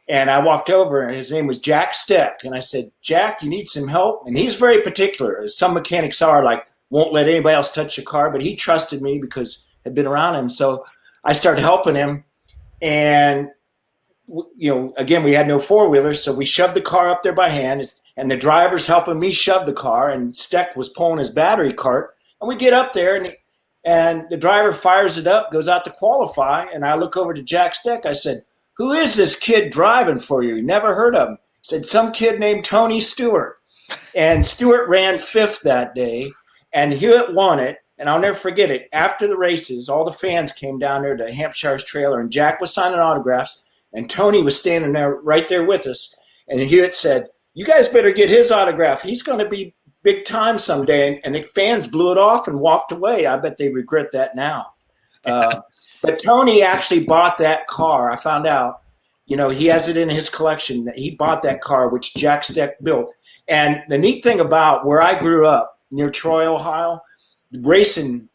And I walked over, and his name was Jack Steck. And I said, "Jack, you need some help?" And he's very particular, as some mechanics are, like won't let anybody else touch the car. But he trusted me because I'd been around him. So I started helping him. And, again, we had no four-wheelers, so we shoved the car up there by hand. And the driver's helping me shove the car, and Steck was pulling his battery cart. And we get up there, and the driver fires it up, goes out to qualify. And I look over to Jack Steck. I said, "Who is this kid driving for you? Never heard of him." He said, "Some kid named Tony Stewart." And Stewart ran 5th that day, and Hewitt won it. And I'll never forget it. After the races, all the fans came down there to Hampshire's trailer, and Jack was signing autographs, and Tony was standing there right there with us. And Hewitt said, "You guys better get his autograph. He's going to be big time someday." And the fans blew it off and walked away. I bet they regret that now. But Tony actually bought that car. I found out, he has it in his collection. That he bought that car, which Jack Steck built. And the neat thing about where I grew up, near Troy, Ohio, racing,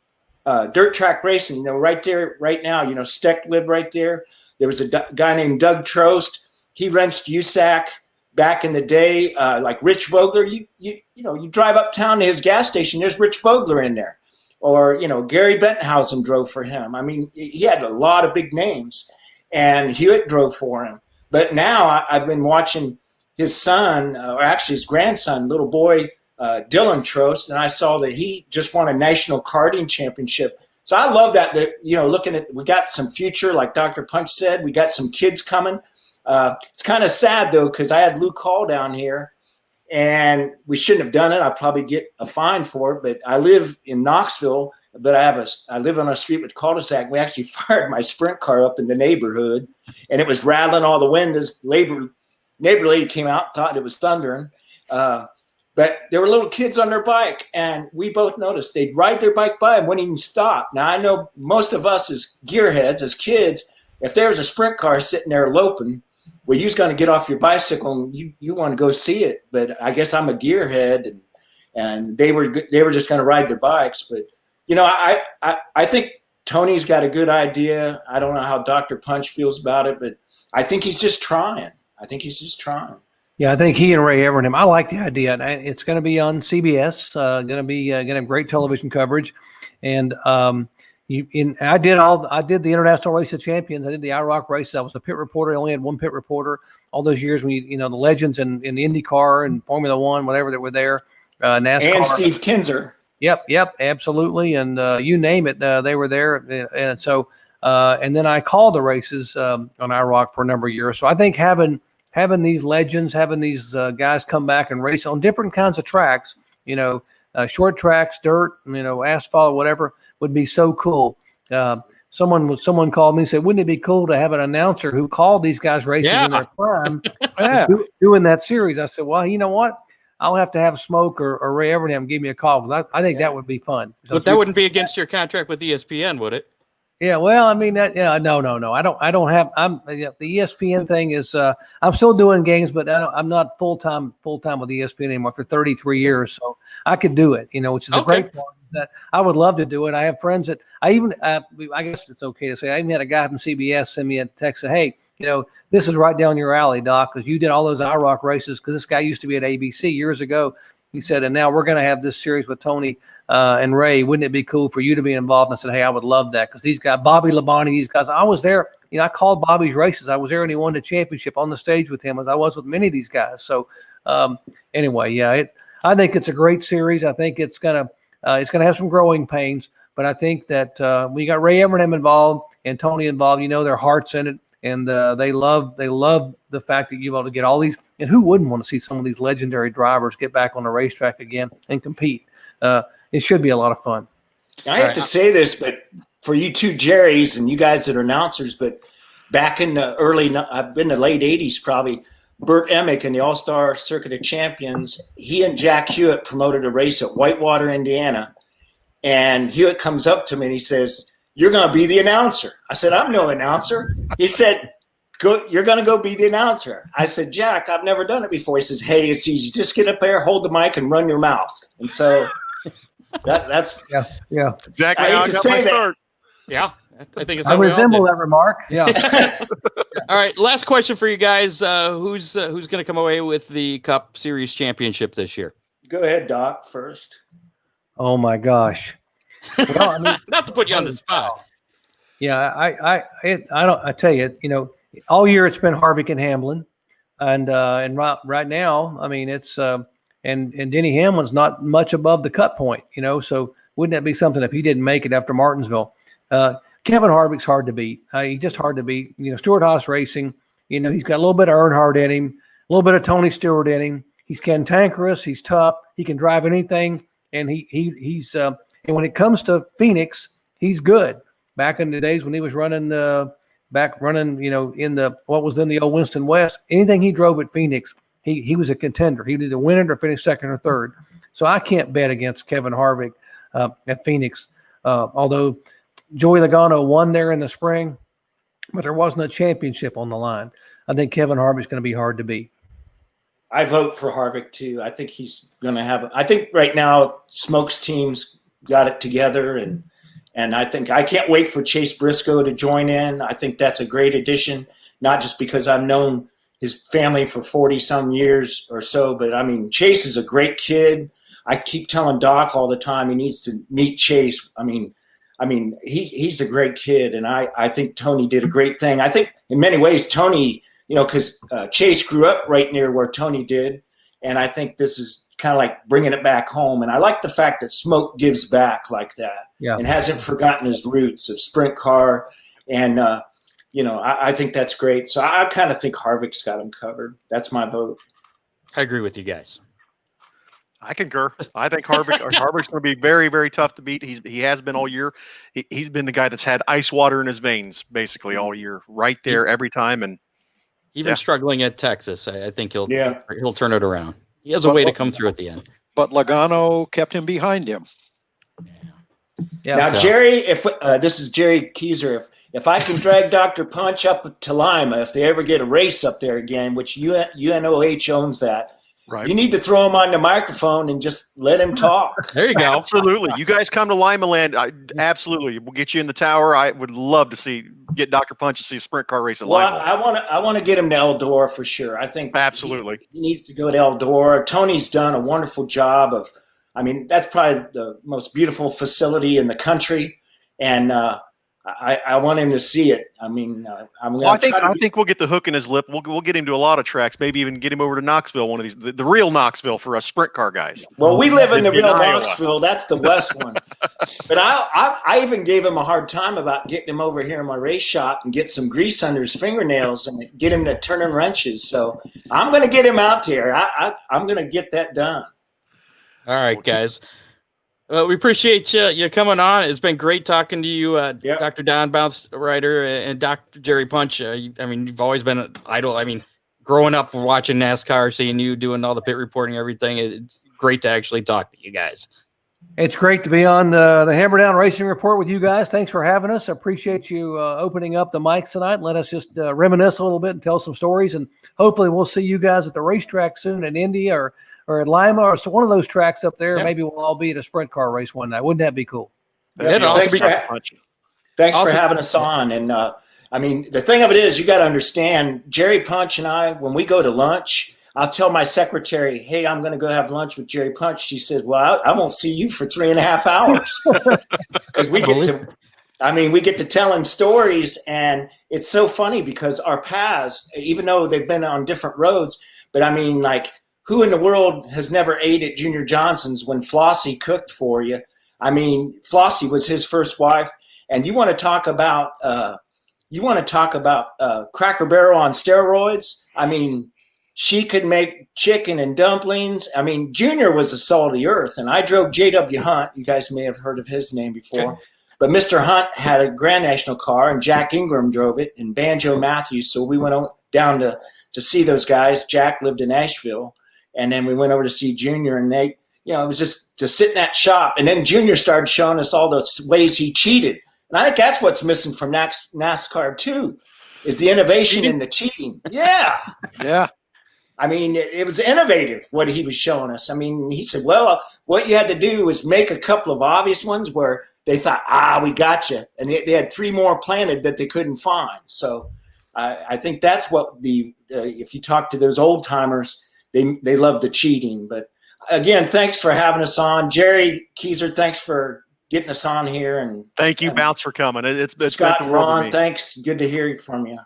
dirt track racing, right there, right now, Steck lived right there. There was a guy named Doug Trost. He wrenched USAC back in the day, like Rich Vogler. You drive uptown to his gas station, there's Rich Vogler in there. Or, Gary Benthausen drove for him. I mean, he had a lot of big names, and Hewitt drove for him. But now I've been watching his son, or actually his grandson, little boy, Dylan Trost, and I saw that he just won a national karting championship. So I love that, looking at, we got some future, like Dr. Punch said, we got some kids coming. It's kind of sad, though, because I had Luke Hall down here, and we shouldn't have done it. I'd probably get a fine for it, but I live in Knoxville, but I live on a street with cul-de-sac. We actually fired my sprint car up in the neighborhood, and it was rattling all the windows. Neighbor lady came out, thought it was thundering. But there were little kids on their bike, and we both noticed they'd ride their bike by and wouldn't even stop. Now, I know most of us as gearheads, as kids, if there was a sprint car sitting there loping, well, you're going to get off your bicycle and you want to go see it. But I guess I'm a gearhead, and they were just going to ride their bikes. But, I think Tony's got a good idea. I don't know how Dr. Punch feels about it, but I think he's just trying. Yeah, I think he and Ray Evernham, I like the idea. It's going to be on CBS, going to have great television coverage. And I did the International Race of Champions. I did the IROC races. I was a pit reporter. I only had one pit reporter all those years when the legends in IndyCar and Formula One, whatever that were there, NASCAR. And Steve Kinzer. Yep, absolutely. And you name it, they were there. And so, and then I called the races on IROC for a number of years. So I think having these legends, having these guys come back and race on different kinds of tracks, Short tracks, dirt, asphalt, whatever would be so cool. Someone called me and said, wouldn't it be cool to have an announcer who called these guys races in their prime doing that series? I said, well, you know what? I'll have to have Smoke or Ray Evernham give me a call, because I think that would be fun. But that wouldn't be against your contract with ESPN, would it? Yeah, well, I mean that. Yeah, no. I don't have. The ESPN thing is. I'm still doing games, but I'm not full time with ESPN anymore for 33 years. So I could do it. Which is a great part. That I would love to do it. I have friends that I guess it's okay to say. I even had a guy from CBS send me a text say, "Hey, this is right down your alley, Doc, because you did all those IROC races. Because this guy used to be at ABC years ago." He said, and now we're going to have this series with Tony and Ray. Wouldn't it be cool for you to be involved? And I said, hey, I would love that, because these guys, Bobby Labonte, these guys, I was there. I called Bobby's races. I was there and he won the championship on the stage with him, as I was with many of these guys. So anyway, yeah, I think it's a great series. I think it's gonna have some growing pains, but I think that we got Ray Evernham involved and Tony involved. Their heart's in it. And they love the fact that you're able to get all these, and who wouldn't want to see some of these legendary drivers get back on the racetrack again and compete? It should be a lot of fun. I hate to say this, but for you two Jerrys and you guys that are announcers, but back in the I've been the late 80s probably, Burt Emick in the All-Star Circuit of Champions, he and Jack Hewitt promoted a race at Whitewater, Indiana. And Hewitt comes up to me and he says, you're going to be the announcer. I said, I'm no announcer. He said, you're going to go be the announcer. I said, Jack, I've never done it before. He says, hey, it's easy. Just get up there, hold the mic, and run your mouth. And so that's yeah. Exactly I how I hate to got say my that. start. Yeah, I think it's. I resemble that remark. Yeah. All right, last question for you guys. Who's going to come away with the Cup Series championship this year? Go ahead, Doc, first. Oh my gosh. Well, I mean, not to put you on the spot. Yeah, I tell you, all year it's been Harvick and Hamlin, and right now, I mean, it's and Denny Hamlin's not much above the cut point, so wouldn't that be something if he didn't make it after Martinsville? Kevin Harvick's hard to beat. He's just hard to beat. Stewart Haas Racing, he's got a little bit of Earnhardt in him, a little bit of Tony Stewart in him. He's cantankerous. He's tough. He can drive anything, and he's and when it comes to Phoenix, he's good. Back in the days when he was running in the what was then the old Winston West, anything he drove at Phoenix, he was a contender. He either win it or finish second or third. So I can't bet against Kevin Harvick at Phoenix. Although Joey Logano won there in the spring, but there wasn't a championship on the line. I think Kevin Harvick's going to be hard to beat. I vote for Harvick too. I think he's going to I think right now Smoke's team's got it together, and I think I can't wait for Chase Briscoe to join in. I think that's a great addition, not just because I've known his family for 40 some years or so, but I mean, Chase is a great kid. I keep telling Doc all the time he needs to meet Chase. I mean, he's a great kid, and I think Tony did a great thing. I think in many ways Tony, because Chase grew up right near where Tony did, and I think this is kind of like bringing it back home. And I like the fact that Smoke gives back like that and hasn't forgotten his roots of sprint car. And, I think that's great. So I kind of think Harvick's got him covered. That's my vote. I agree with you guys. I concur. I think Harvick's going to be very, very tough to beat. He has been all year. He's been the guy that's had ice water in his veins basically all year, right there every time. And even struggling at Texas, I think he'll turn it around. He has a way to come through at the end. But Logano kept him behind him. Yeah. Now, Jerry, if this is Jerry Keyser, if I can drag Dr. Punch up to Lima, if they ever get a race up there again, which UNOH owns that, right, you need to throw him on the microphone and just let him talk. There you go. Absolutely. You guys come to Lima Land. Absolutely. We'll get you in the tower. I would love to get Dr. Punch to see a sprint car race at Lima. I want to get him to Eldora for sure. I think absolutely he needs to go to Eldora. Tony's done a wonderful job that's probably the most beautiful facility in the country. And, I want him to see it. I think we'll get the hook in his lip. We'll get him to a lot of tracks. Maybe even get him over to Knoxville, one of these, the real Knoxville for us sprint car guys. Well, we live in the real Knoxville. That's the west one. But I even gave him a hard time about getting him over here in my race shop and get some grease under his fingernails and get him to turn in wrenches. So I'm going to get him out there. I'm going to get that done. All right, guys. We appreciate you coming on. It's been great talking to you, Dr. Don Bounce Ryder and Dr. Jerry Punch. You've always been an idol. I mean, growing up watching NASCAR, seeing you doing all the pit reporting, everything, it's great to actually talk to you guys. It's great to be on the Hammer Down Racing Report with you guys. Thanks for having us. I appreciate you opening up the mics tonight and let us just reminisce a little bit and tell some stories. And hopefully we'll see you guys at the racetrack soon in Indy or at Lima or so one of those tracks up there. Yeah. Maybe we'll all be at a sprint car race one night. Wouldn't that be cool? Thanks for having us on. And the thing of it is, you got to understand, Jerry Punch and I, when we go to lunch, I'll tell my secretary, hey, I'm going to go have lunch with Jerry Punch. She says, well, I won't see you for 3.5 hours. Because we get to telling stories. And it's so funny because our paths, even though they've been on different roads, but who in the world has never ate at Junior Johnson's when Flossie cooked for you? Flossie was his first wife. And you want to talk about Cracker Barrel on steroids? She could make chicken and dumplings. Junior was the salt of the earth, and I drove J.W. Hunt. You guys may have heard of his name before. Okay. But Mr. Hunt had a Grand National car, and Jack Ingram drove it, and Banjo Matthews. So we went down to see those guys. Jack lived in Asheville, and then we went over to see Junior, and they, it was just to sit in that shop. And then Junior started showing us all the ways he cheated. And I think that's what's missing from NASCAR too, is the innovation in the cheating. Yeah. Yeah. It was innovative what he was showing us. He said, well, what you had to do was make a couple of obvious ones where they thought, we got you. And they had 3 more planted that they couldn't find. So I think that's what if you talk to those old timers, they love the cheating. But again, thanks for having us on. Jerry Keyser, thanks for getting us on here. And thank you, Bounce, for coming. It's Scott and Ron, thanks. Good to hear from you.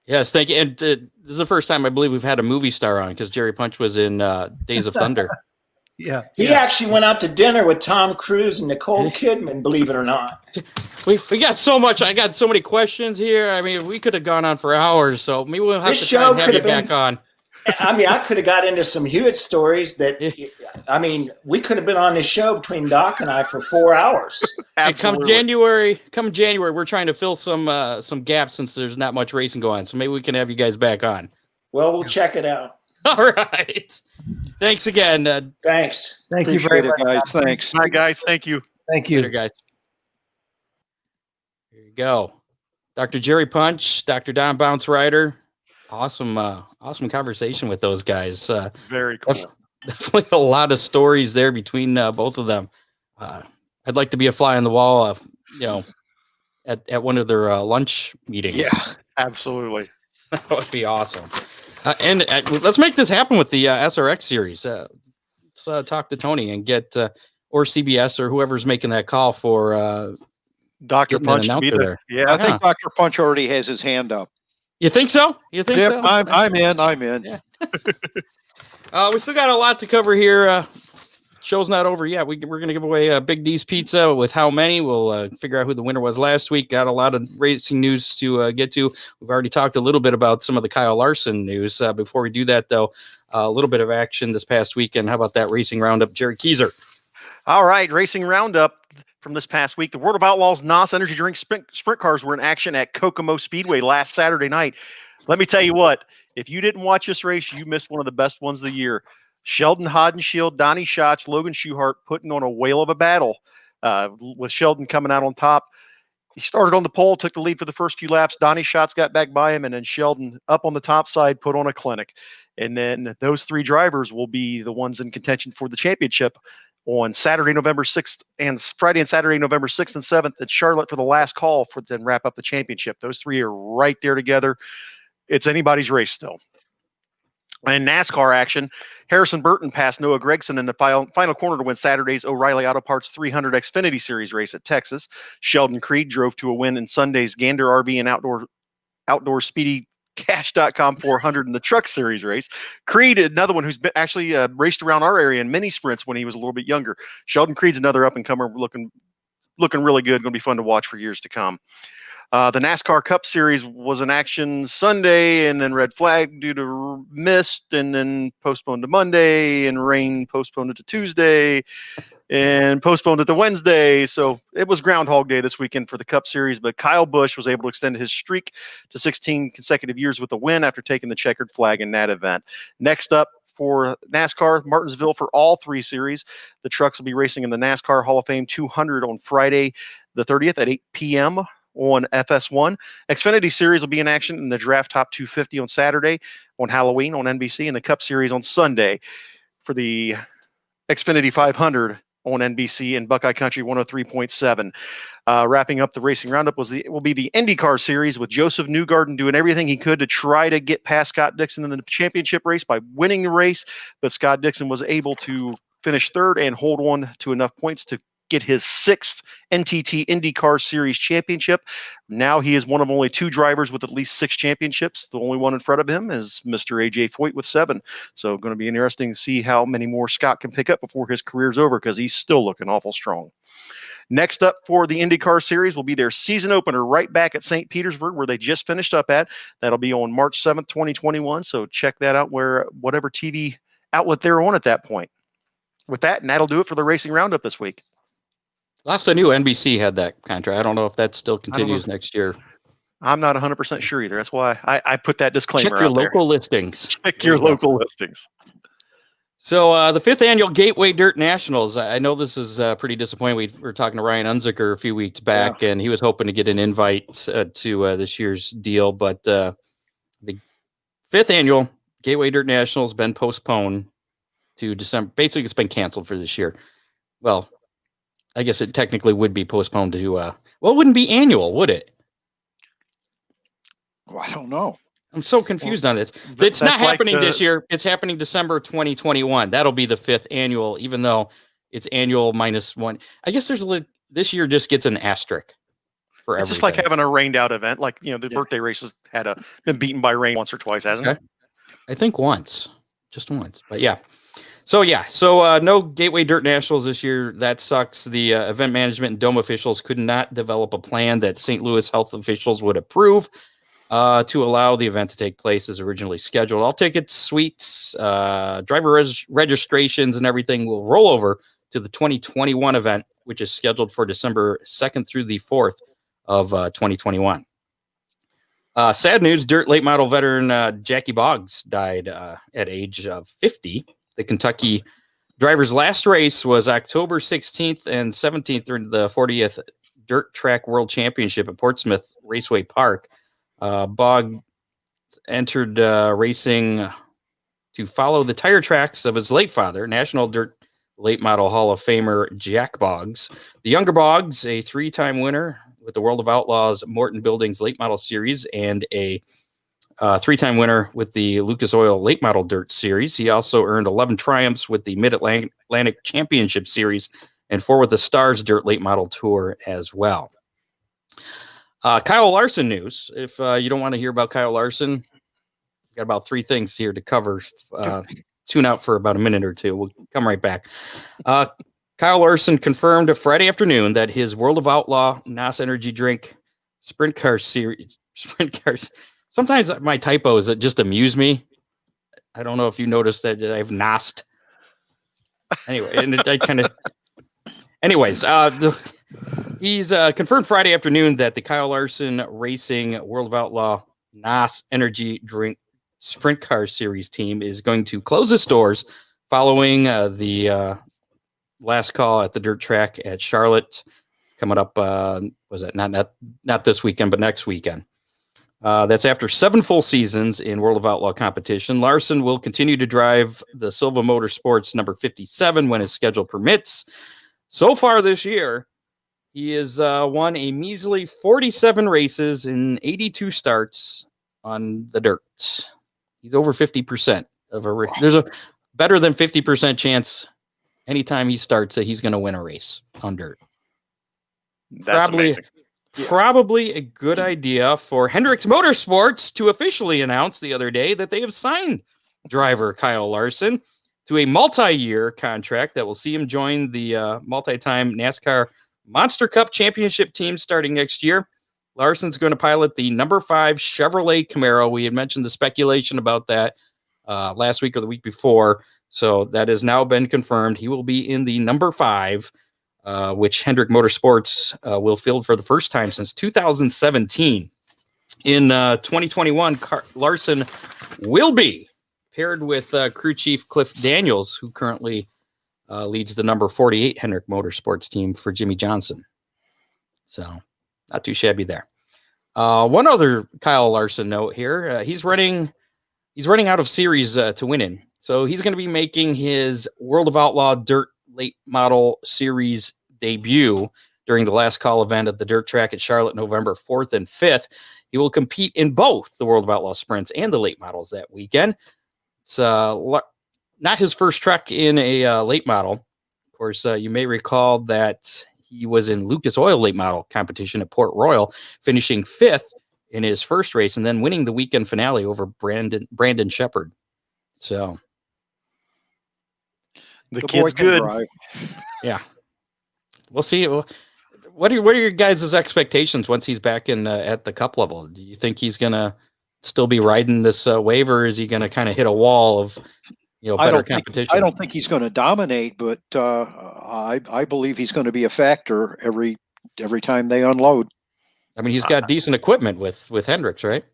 Yes, thank you. And this is the first time I believe we've had a movie star on because Jerry Punch was in Days of Thunder. Yeah. He actually went out to dinner with Tom Cruise and Nicole Kidman, believe it or not. We got so much. I got so many questions here. We could have gone on for hours, so maybe we'll have to try and have you back on. I could have got into some Hewitt stories that, we could have been on this show between Doc and I for 4 hours. And come January, we're trying to fill some gaps since there's not much racing going on. So maybe we can have you guys back on. Well, we'll check it out. All right. Thanks again. Thanks. Thank you very much, guys. Thanks. All right, guys. Thank you. Thank you. Later, guys. Here you go. Dr. Jerry Punch, Dr. Don Bounce Ryder. Awesome conversation with those guys. Very cool. Definitely a lot of stories there between both of them. I'd like to be a fly on the wall, at one of their lunch meetings. Yeah, absolutely. That would be awesome. And let's make this happen with the SRX series. Let's talk to Tony and get, or CBS or whoever's making that call for Dr. Punch to be there. Yeah, I think Dr. Punch already has his hand up. You think so? So? I'm in. Yeah. We still got a lot to cover here. Show's not over yet. We're going to give away a Big D's pizza. With how many, we'll figure out who the winner was last week. Got a lot of racing news to get to. We've already talked a little bit about some of the Kyle Larson news. Before we do that, though, a little bit of action this past weekend. How about that racing roundup, Jerry Keyser? All right, racing roundup from this past week. The World of Outlaws NOS Energy Drink sprint cars were in action at Kokomo Speedway last Saturday night. Let me tell you what, if you didn't watch this race, you missed one of the best ones of the year. Sheldon Hodenshield, Donnie Schatz, Logan Schuchart putting on a whale of a battle with Sheldon coming out on top. He started on the pole, took the lead for the first few laps. Donnie Schatz got back by him, and then Sheldon up on the top side put on a clinic. And then those 3 drivers will be the ones in contention for the championship on Saturday, November 6th, and Friday and Saturday, November 6th and 7th at Charlotte for the last call for then wrap up the championship. Those 3 are right there together. It's anybody's race still. In NASCAR action, Harrison Burton passed Noah Gragson in the final corner to win Saturday's O'Reilly Auto Parts 300 Xfinity Series race at Texas. Sheldon Creed drove to a win in Sunday's Gander RV and Outdoor Speedy Cash.com 400 in the Truck Series race. Creed, another one who's been actually raced around our area in mini sprints when he was a little bit younger. Sheldon Creed's another up and comer looking really good. Going to be fun to watch for years to come. The NASCAR Cup Series was in action Sunday, and then red flag due to mist, and then postponed to Monday, and rain postponed it to Tuesday, and postponed it to Wednesday. So it was Groundhog Day this weekend for the Cup Series, but Kyle Busch was able to extend his streak to 16 consecutive years with a win after taking the checkered flag in that event. Next up for NASCAR, Martinsville for all 3 series. The trucks will be racing in the NASCAR Hall of Fame 200 on Friday the 30th at 8 p.m. on FS1. Xfinity Series will be in action in the Draft Top 250 on Saturday, on Halloween on NBC, and the Cup Series on Sunday for the Xfinity 500 on NBC and Buckeye Country 103.7. Wrapping up the racing roundup will be the IndyCar Series with Joseph Newgarden doing everything he could to try to get past Scott Dixon in the championship race by winning the race, but Scott Dixon was able to finish third and hold on to enough points to get his 6th NTT IndyCar Series championship. Now he is one of only 2 drivers with at least 6 championships. The only one in front of him is Mr. AJ Foyt with 7. So going to be interesting to see how many more Scott can pick up before his career's over, because he's still looking awful strong. Next up for the IndyCar Series will be their season opener right back at St. Petersburg, where they just finished up at. That'll be on March 7th, 2021. So check that out where whatever TV outlet they're on at that point. With that, and that'll do it for the racing roundup this week. Last I knew, NBC had that contract. I don't know if that still continues next year. I'm not 100% sure either. That's why I put that disclaimer Check your out there. local listings. Check your local listings. So the 5th annual Gateway Dirt Nationals. I know this is pretty disappointing. We were talking to Ryan Unzicker a few weeks back, and he was hoping to get an invite to this year's deal. But the 5th annual Gateway Dirt Nationals has been postponed to December. Basically, it's been canceled for this year. Well, I guess it technically would be postponed to, it wouldn't be annual, would it? Well, I don't know. I'm so confused on this. It's not happening this year. It's happening December 2021. That'll be the 5th annual, even though it's annual -1. I guess this year just gets an asterisk for everything. It's just like having a rained out event. Like, the birthday races been beaten by rain once or twice, hasn't it? I think once, just once, but yeah. So no Gateway Dirt Nationals this year. That sucks. The event management and dome officials could not develop a plan that St. Louis health officials would approve to allow the event to take place as originally scheduled. All tickets, suites, driver registrations, and everything will roll over to the 2021 event, which is scheduled for December 2nd through the 4th of 2021. Sad news, dirt late model veteran Jackie Boggs died at age of 50. The Kentucky driver's last race was October 16th and 17th during the 40th Dirt Track World Championship at Portsmouth Raceway Park. Boggs entered racing to follow the tire tracks of his late father, National Dirt Late Model Hall of Famer Jack Boggs. The younger Boggs, a 3-time winner with the World of Outlaws Morton Buildings Late Model Series and a 3-time winner with the Lucas Oil Late Model Dirt Series. He also earned 11 triumphs with the Mid-Atlantic Championship Series and 4 with the Stars Dirt Late Model Tour as well. Kyle Larson news. If you don't want to hear about Kyle Larson, we've got about 3 things here to cover. Tune out for about a minute or two. We'll come right back. Kyle Larson confirmed Friday afternoon that his World of Outlaw NOS Energy Drink Sprint Cars. Sometimes my typos that just amuse me. I don't know if you noticed that I've NOSed. Anyway, and I kind of. Anyways, he's confirmed Friday afternoon that the Kyle Larson Racing World of Outlaw NOS Energy Drink Sprint Car Series team is going to close its doors following the last call at the dirt track at Charlotte coming up. Was it not this weekend, but next weekend? That's after 7 full seasons in World of Outlaw competition. Larson will continue to drive the Silva Motorsports number 57 when his schedule permits. So far this year, he has won a measly 47 races in 82 starts on the dirt. He's over 50% of a race. There's a better than 50% chance anytime he starts that he's going to win a race on dirt. That's amazing. Probably a good idea for Hendricks Motorsports to officially announce the other day that they have signed driver Kyle Larson to a multi-year contract that will see him join the multi-time NASCAR Monster Cup Championship team starting next year. Larson's going to pilot the number 5 Chevrolet Camaro. We had mentioned the speculation about that last week or the week before. So that has now been confirmed. He will be in the number 5, which Hendrick Motorsports will field for the first time since 2017. In 2021, Larson will be paired with crew chief Cliff Daniels, who currently leads the number 48 Hendrick Motorsports team for Jimmy Johnson. So not too shabby there. One other Kyle Larson note here. He's running out of series to win in. So he's going to be making his World of Outlaw Dirt Late Model Series debut during the last call event at the dirt track at Charlotte, November 4th and 5th. He will compete in both the World of Outlaw Sprints and the late models that weekend. It's not his first truck in a late model. Of course, you may recall that he was in Lucas Oil late model competition at Port Royal, finishing 5th in his first race and then winning the weekend finale over Brandon Shepard. So The boy kid's can good. drive. yeah, we'll see. What are your guys' expectations once he's back in at the Cup level? Do you think he's gonna still be riding this wave, or is he gonna kind of hit a wall of better competition? I don't think he's going to dominate, but I believe he's going to be a factor every time they unload. I mean, he's got decent equipment with Hendricks, right?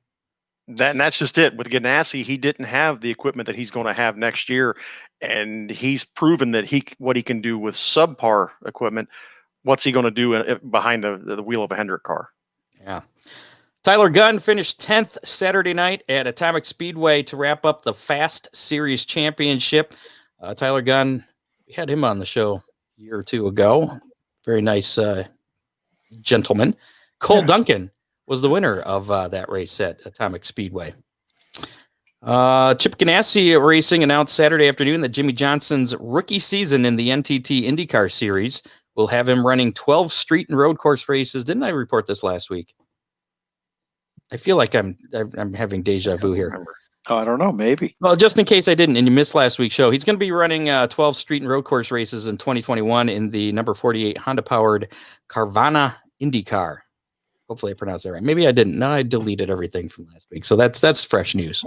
That's just it. With Ganassi, he didn't have the equipment that he's going to have next year, and he's proven that what he can do with subpar equipment. What's he going to do behind the wheel of a Hendrick car? Yeah. Tyler Gunn finished 10th Saturday night at Atomic Speedway to wrap up the Fast Series Championship. Tyler Gunn, we had him on the show a year or two ago. Very nice gentleman. Cole Duncan was the winner of that race at Atomic Speedway. Chip Ganassi Racing announced Saturday afternoon that Jimmy Johnson's rookie season in the NTT IndyCar Series will have him running 12 street and road course races. Didn't I report this last week? I feel like I'm having deja vu here. I don't know, maybe. Well, just in case I didn't, and you missed last week's show, he's going to be running 12 street and road course races in 2021 in the number 48 Honda-powered Carvana IndyCar. Hopefully I pronounced that right. Maybe I didn't. No, I deleted everything from last week. So that's fresh news.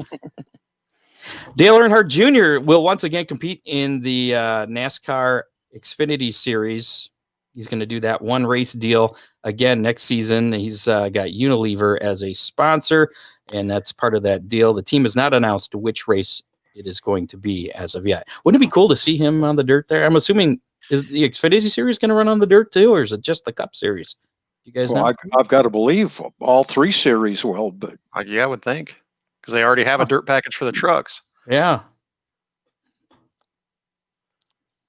Dale Earnhardt Jr. will once again compete in the NASCAR Xfinity Series. He's going to do that one race deal again next season. He's got Unilever as a sponsor, and that's part of that deal. The team has not announced which race it is going to be as of yet. Wouldn't it be cool to see him on the dirt there? I'm assuming, is the Xfinity Series going to run on the dirt too, or is it just the Cup Series? You guys know? I've got to believe all 3 series will, but Yeah, I would think, because they already have a dirt package for the trucks. Yeah.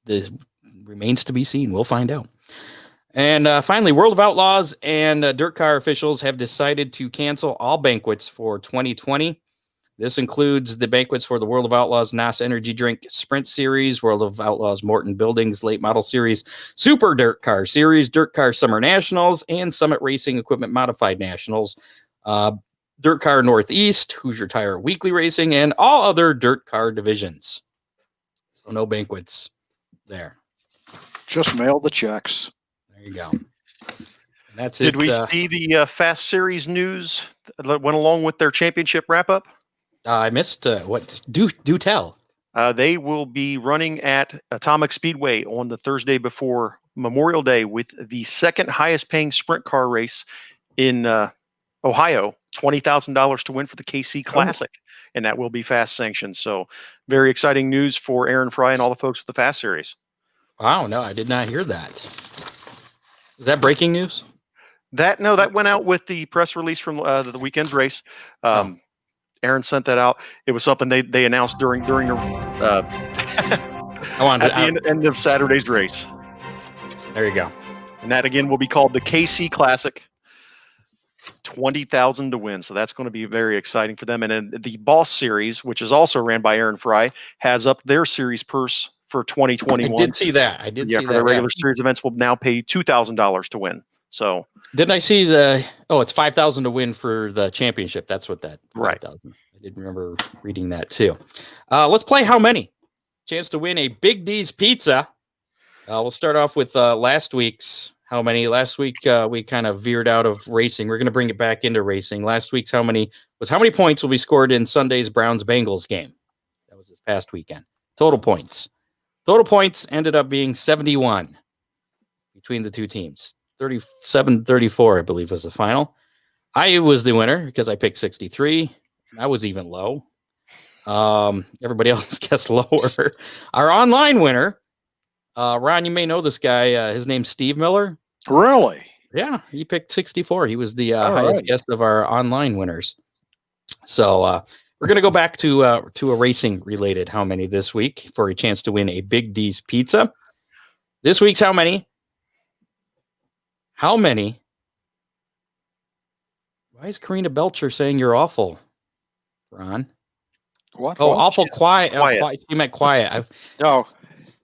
This remains to be seen. We'll find out. And finally, World of Outlaws and dirt car officials have decided to cancel all banquets for 2020. This includes the banquets for the World of Outlaws NOS Energy Drink Sprint Series, World of Outlaws Morton Buildings Late Model Series, Super Dirt Car Series, Dirt Car Summer Nationals, and Summit Racing Equipment Modified Nationals, Dirt Car Northeast, Hoosier Tire Weekly Racing, and all other dirt car divisions. So no banquets there. just mail the checks. There you go. And that's it. Did we see the Fast Series news that went along with their championship wrap up? I missed what? Do tell. They will be running at Atomic Speedway on the Thursday before Memorial Day with the second highest paying sprint car race in Ohio, $20,000 to win for the KC Classic. And that will be fast sanctioned. So very exciting news for Aaron Fry and all the folks with the Fast Series. Wow, no, I did not hear that. Is that breaking news? That went out with the press release from the weekend's race. Aaron sent that out. It was something they announced during the end of Saturday's race. There you go. And that again will be called the KC Classic. 20,000 to win. So that's going to be very exciting for them. And then the Boss Series, which is also ran by Aaron Fry, has up their series purse for 2021. I did see that. I did see that. For the regular series events will now pay $2,000 to win. So didn't I see it's 5,000 to win for the championship. That's what that 5,000. I did remember reading that too. Let's play How Many? Chance to win a Big D's pizza. We'll start off with last week's how many. Last week we kind of veered out of racing. We're going to bring it back into racing. Last week's how many points will be scored in Sunday's Browns-Bengals game. That was this past weekend. Total points ended up being 71 between the two teams. 37-34, I believe, was the final. I was the winner because I picked 63. And I was even low. Everybody else guessed lower. Our online winner, Ron, you may know this guy. His name's Steve Miller. Really? Yeah, he picked 64. He was the All highest right. guest of our online winners. So we're going to go back to a racing related how many this week for a chance to win a Big D's pizza. This week's how many? How many? Why is Karina Belcher saying you're awful, Ron? What? Oh, What? awful quiet. Quiet. Quiet. You meant quiet. No.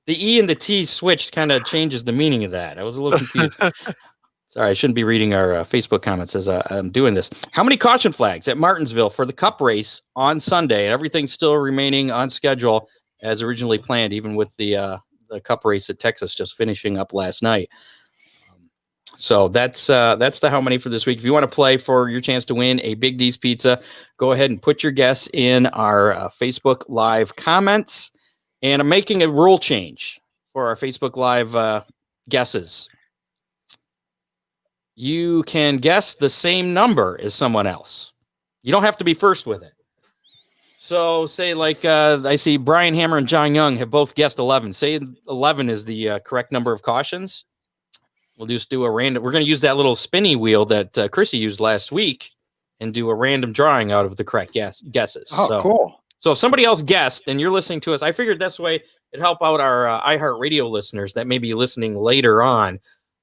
The E and the T switched kind of changes the meaning of that. I was a little confused. Sorry, I shouldn't be reading our Facebook comments as I'm doing this. How many caution flags at Martinsville for the Cup race on Sunday? Everything's still remaining on schedule as originally planned, even with the Cup race at Texas just finishing up last night. So that's the how many for this week. If you want to play for your chance to win a Big D's pizza, go ahead and put your guess in our Facebook Live comments. And I'm making a rule change for our Facebook Live guesses. You can guess the same number as someone else. You don't have to be first with it. So say like I see Brian Hammer and John Young have both guessed 11. Say 11 is the correct number of cautions. We'll just do a random. We're going to use that little spinny wheel that Chrissy used last week and do a random drawing out of the correct guesses. Oh, cool. So if somebody else guessed and you're listening to us, I figured this way it'd help out our iHeartRadio listeners that may be listening later on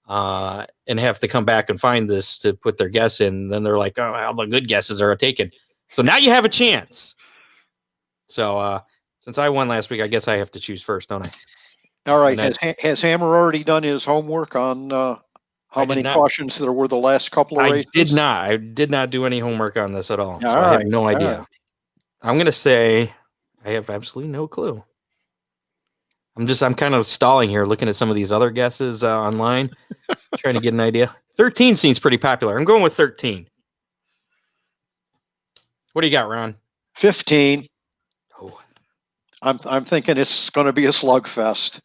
and have to come back and find this to put their guess in. Then they're like, oh, all the good guesses are taken. So now you have a chance. So since I won last week, I guess I have to choose first, don't I? All right. And Has Hammer already done his homework on how I many did not. cautions there were the last couple of races? I did not do any homework on this at all. So All I have right, no all idea. right. I'm going to say I have absolutely no clue. I'm kind of stalling here, looking at some of these other guesses online, trying to get an idea. 13 seems pretty popular. I'm going with 13. What do you got, Ron? 15. Oh, I'm thinking it's going to be a slugfest.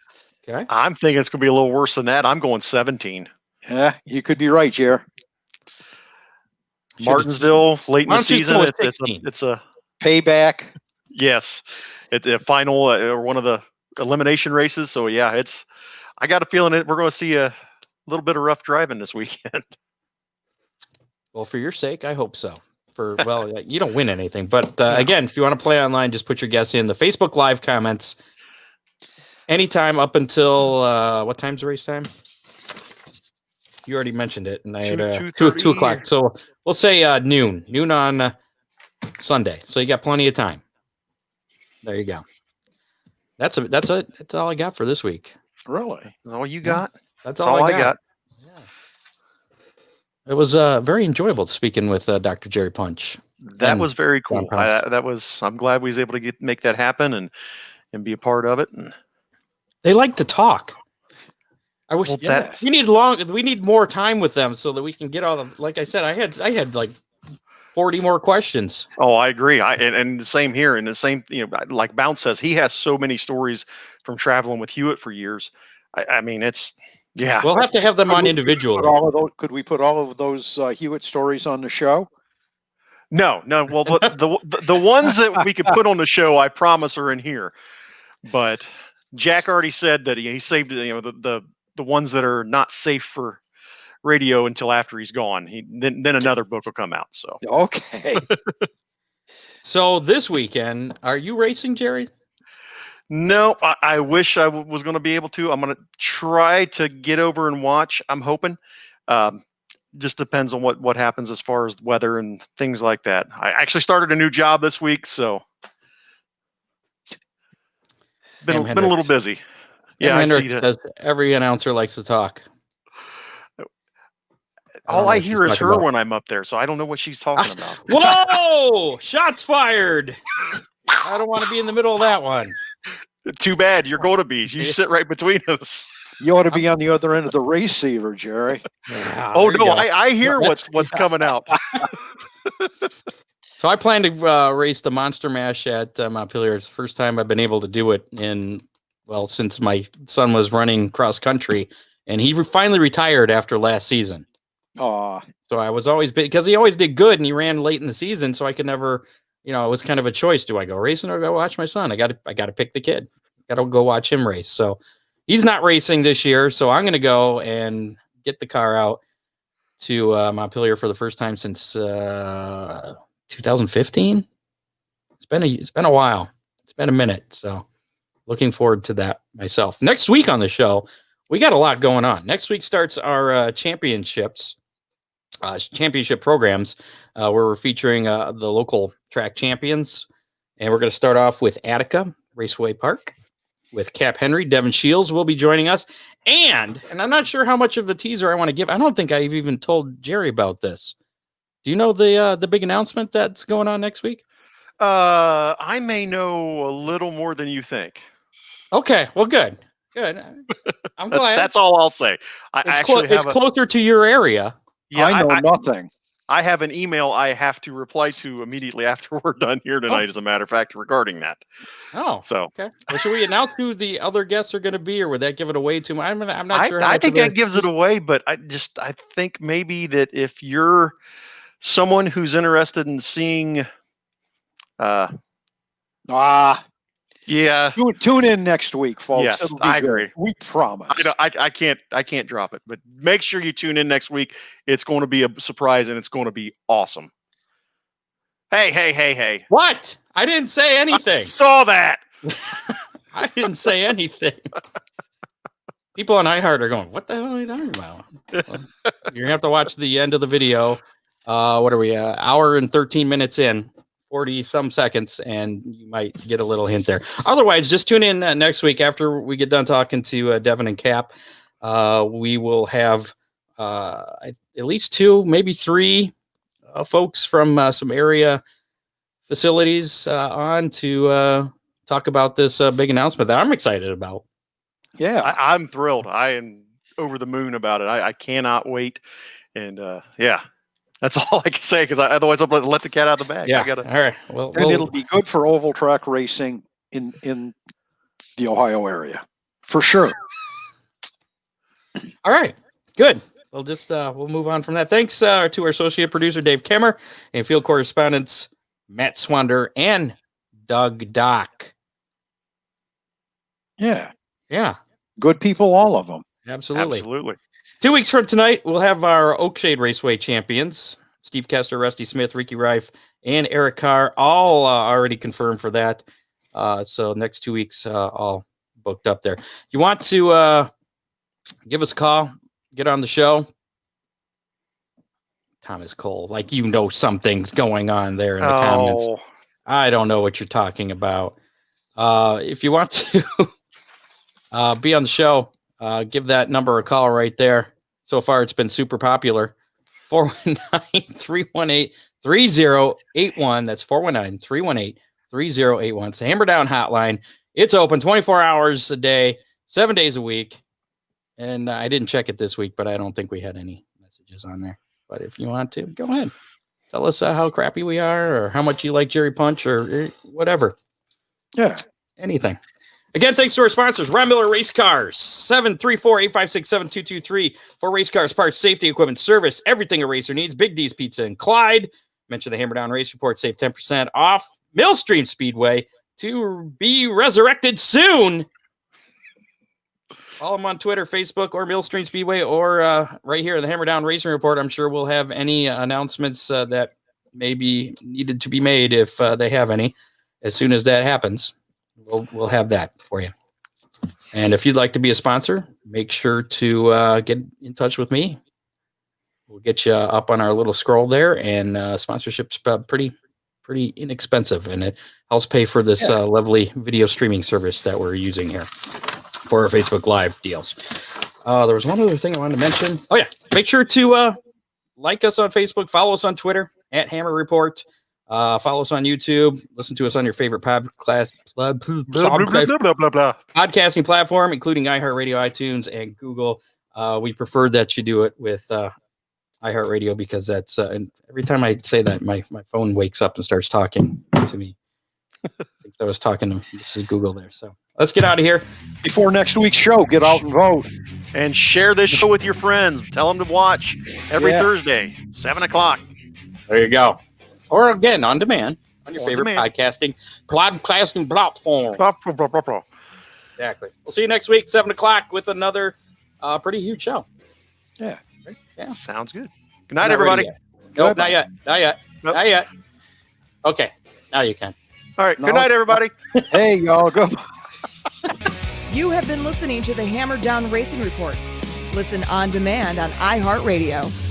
okay. I'm thinking it's going to be a little worse than that. I'm going 17. Yeah, you could be right, Jer. Martinsville, late in Why the don't you season. go with It's 16? a Payback. yes. It's a final or one of the elimination races. So yeah, I got a feeling we're going to see a little bit of rough driving this weekend. Well, for your sake, I hope so. You don't win anything, but again, if you want to play online, just put your guess in the Facebook Live comments. Anytime up until what time's the race time? You already mentioned it, and I had 2 o'clock. So we'll say noon on Sunday. So you got plenty of time. There you go. That's all I got for this week. Really? That's all you got? That's all I got. Yeah. It was very enjoyable speaking with Dr. Jerry Punch. That And was very cool. John Price. I'm glad we was able to make that happen and be a part of it. And They like to talk. I wish well, we need more time with them so that we can get all the, like I said, I had like 40 more questions. Oh, I agree. And the same here. And the same, like Bounce says, he has so many stories from traveling with Hewitt for years. I mean, it's, yeah. We'll have to have them on individually. Could we put all of those Hewitt stories on the show? No. Well, the ones that we could put on the show, I promise, are in here. But Jack already said that he saved the ones that are not safe for radio until after he's gone. Then another book will come out. So Okay. So this weekend, are you racing, Jerry? no, I wish I was going to be able to. I'm going to try to get over and watch. I'm hoping. Just depends on what happens as far as weather and things like that. I actually started a new job this week, so been a little busy. Yeah, I see that. Every announcer likes to talk. All I hear is her when I'm up there, so I don't know what she's talking about. Whoa! Shots fired! I don't want to be in the middle of that one. Too bad. You're going to be. You sit right between us. You ought to be on the other end of the receiver, Jerry. Yeah, Oh there you no, go. I hear That's- what's coming out. So I plan to race the Monster Mash at Montpelier. It's the first time I've been able to do it since my son was running cross country, and he finally retired after last season. Aw, So I was always because he always did good, and he ran late in the season, so I could never, it was kind of a choice: do I go racing or go watch my son? I got to pick the kid. Got to go watch him race. So he's not racing this year, so I'm going to go and get the car out to Montpelier for the first time since 2015. It's been a while. It's been a minute. So looking forward to that myself. Next week on the show, we got a lot going on. Next week starts our championship programs, where we're featuring the local track champions. And we're going to start off with Attica Raceway Park with Cap Henry. Devin Shields will be joining us. And I'm not sure how much of the teaser I want to give. I don't think I've even told Jerry about this. Do you know the big announcement that's going on next week? I may know a little more than you think. Okay, well, good. I'm glad. That's all I'll say. It's closer to your area. Yeah, I know nothing. I have an email I have to reply to immediately after we're done here tonight, as a matter of fact, regarding that. Oh, so okay. Well, should we announce who the other guests are going to be, or would that give it away too much? I'm not sure. I think that gives it away, but I think maybe that if you're someone who's interested in seeing, yeah, Tune in next week, folks. Yes, It'll be I good. agree. We promise. I can't drop it, but make sure you tune in next week. It's going to be a surprise, and it's going to be awesome. Hey! What? I didn't say anything. I saw that. I didn't say anything. People on iHeart are going, "What the hell are you talking about?" Well, you're gonna have to watch the end of the video. What are we? Hour and 13 minutes in. 40 some seconds, and you might get a little hint there. Otherwise, just tune in next week after we get done talking to Devin and Cap. We will have at least 2, maybe 3 folks from some area facilities on to talk about this big announcement that I'm excited about. Yeah, I'm thrilled. I am over the moon about it. I cannot wait. And yeah. That's all I can say, because otherwise I'll let the cat out of the bag. Yeah. All right. Well, and it'll be good for oval track racing in the Ohio area, for sure. All right. Good. We'll just we'll move on from that. Thanks to our associate producer Dave Kemmer and field correspondents Matt Swander and Doug Dock. Yeah. Good people, all of them. Absolutely. 2 weeks from tonight, we'll have our Oakshade Raceway champions, Steve Kester, Rusty Smith, Ricky Reif, and Eric Carr, all already confirmed for that. So next 2 weeks, all booked up there. You want to give us a call, get on the show. Thomas Cole, like something's going on there in the comments. I don't know what you're talking about. If you want to be on the show, give that number a call right there. So far, it's been super popular. 419-318-3081. That's 419-318-3081. It's the Hammer Down Hotline. It's open 24 hours a day, 7 days a week. And I didn't check it this week, but I don't think we had any messages on there. But if you want to, go ahead. Tell us how crappy we are, or how much you like Jerry Punch, or whatever. Yeah. Anything. Again, thanks to our sponsors, Ron Miller Race Cars, 734-856-7223 for race cars, parts, safety, equipment, service, everything a racer needs. Big D's Pizza in Clyde. Mention the Hammer Down Race Report, save 10% off. Millstream Speedway to be resurrected soon. Follow them on Twitter, Facebook, or Millstream Speedway, or right here in the Hammer Down Racing Report. I'm sure we'll have any announcements that may be needed to be made, if they have any, as soon as that happens. We'll have that for you. And if you'd like to be a sponsor, make sure to get in touch with me. We'll get you up on our little scroll there, and sponsorship's pretty inexpensive, and it helps pay for this lovely video streaming service that we're using here for our Facebook Live deals. There was one other thing I wanted to mention. Oh yeah, make sure to like us on Facebook, follow us on Twitter @Hammer Report. Follow us on YouTube. Listen to us on your favorite podcasting platform, including iHeartRadio, iTunes, and Google. We prefer that you do it with iHeartRadio because that's and every time I say that, my phone wakes up and starts talking to me. Thinks I was talking to Mrs. Google there. So let's get out of here. Before next week's show, get out and vote. And share this show with your friends. Tell them to watch every Thursday, 7 o'clock. There you go. Or again, on demand on your On favorite demand. podcasting platform. Blah, blah, blah, blah, blah. Exactly. We'll see you next week, 7 o'clock, with another pretty huge show. Yeah. Yeah. Sounds good. Good night, everybody. Nope, not yet. Not yet. Nope. Not yet. Okay. Now you can. All right. No. Good night, everybody. Hey, y'all, go. You have been listening to the Hammer Down Racing Report. Listen on demand on iHeartRadio.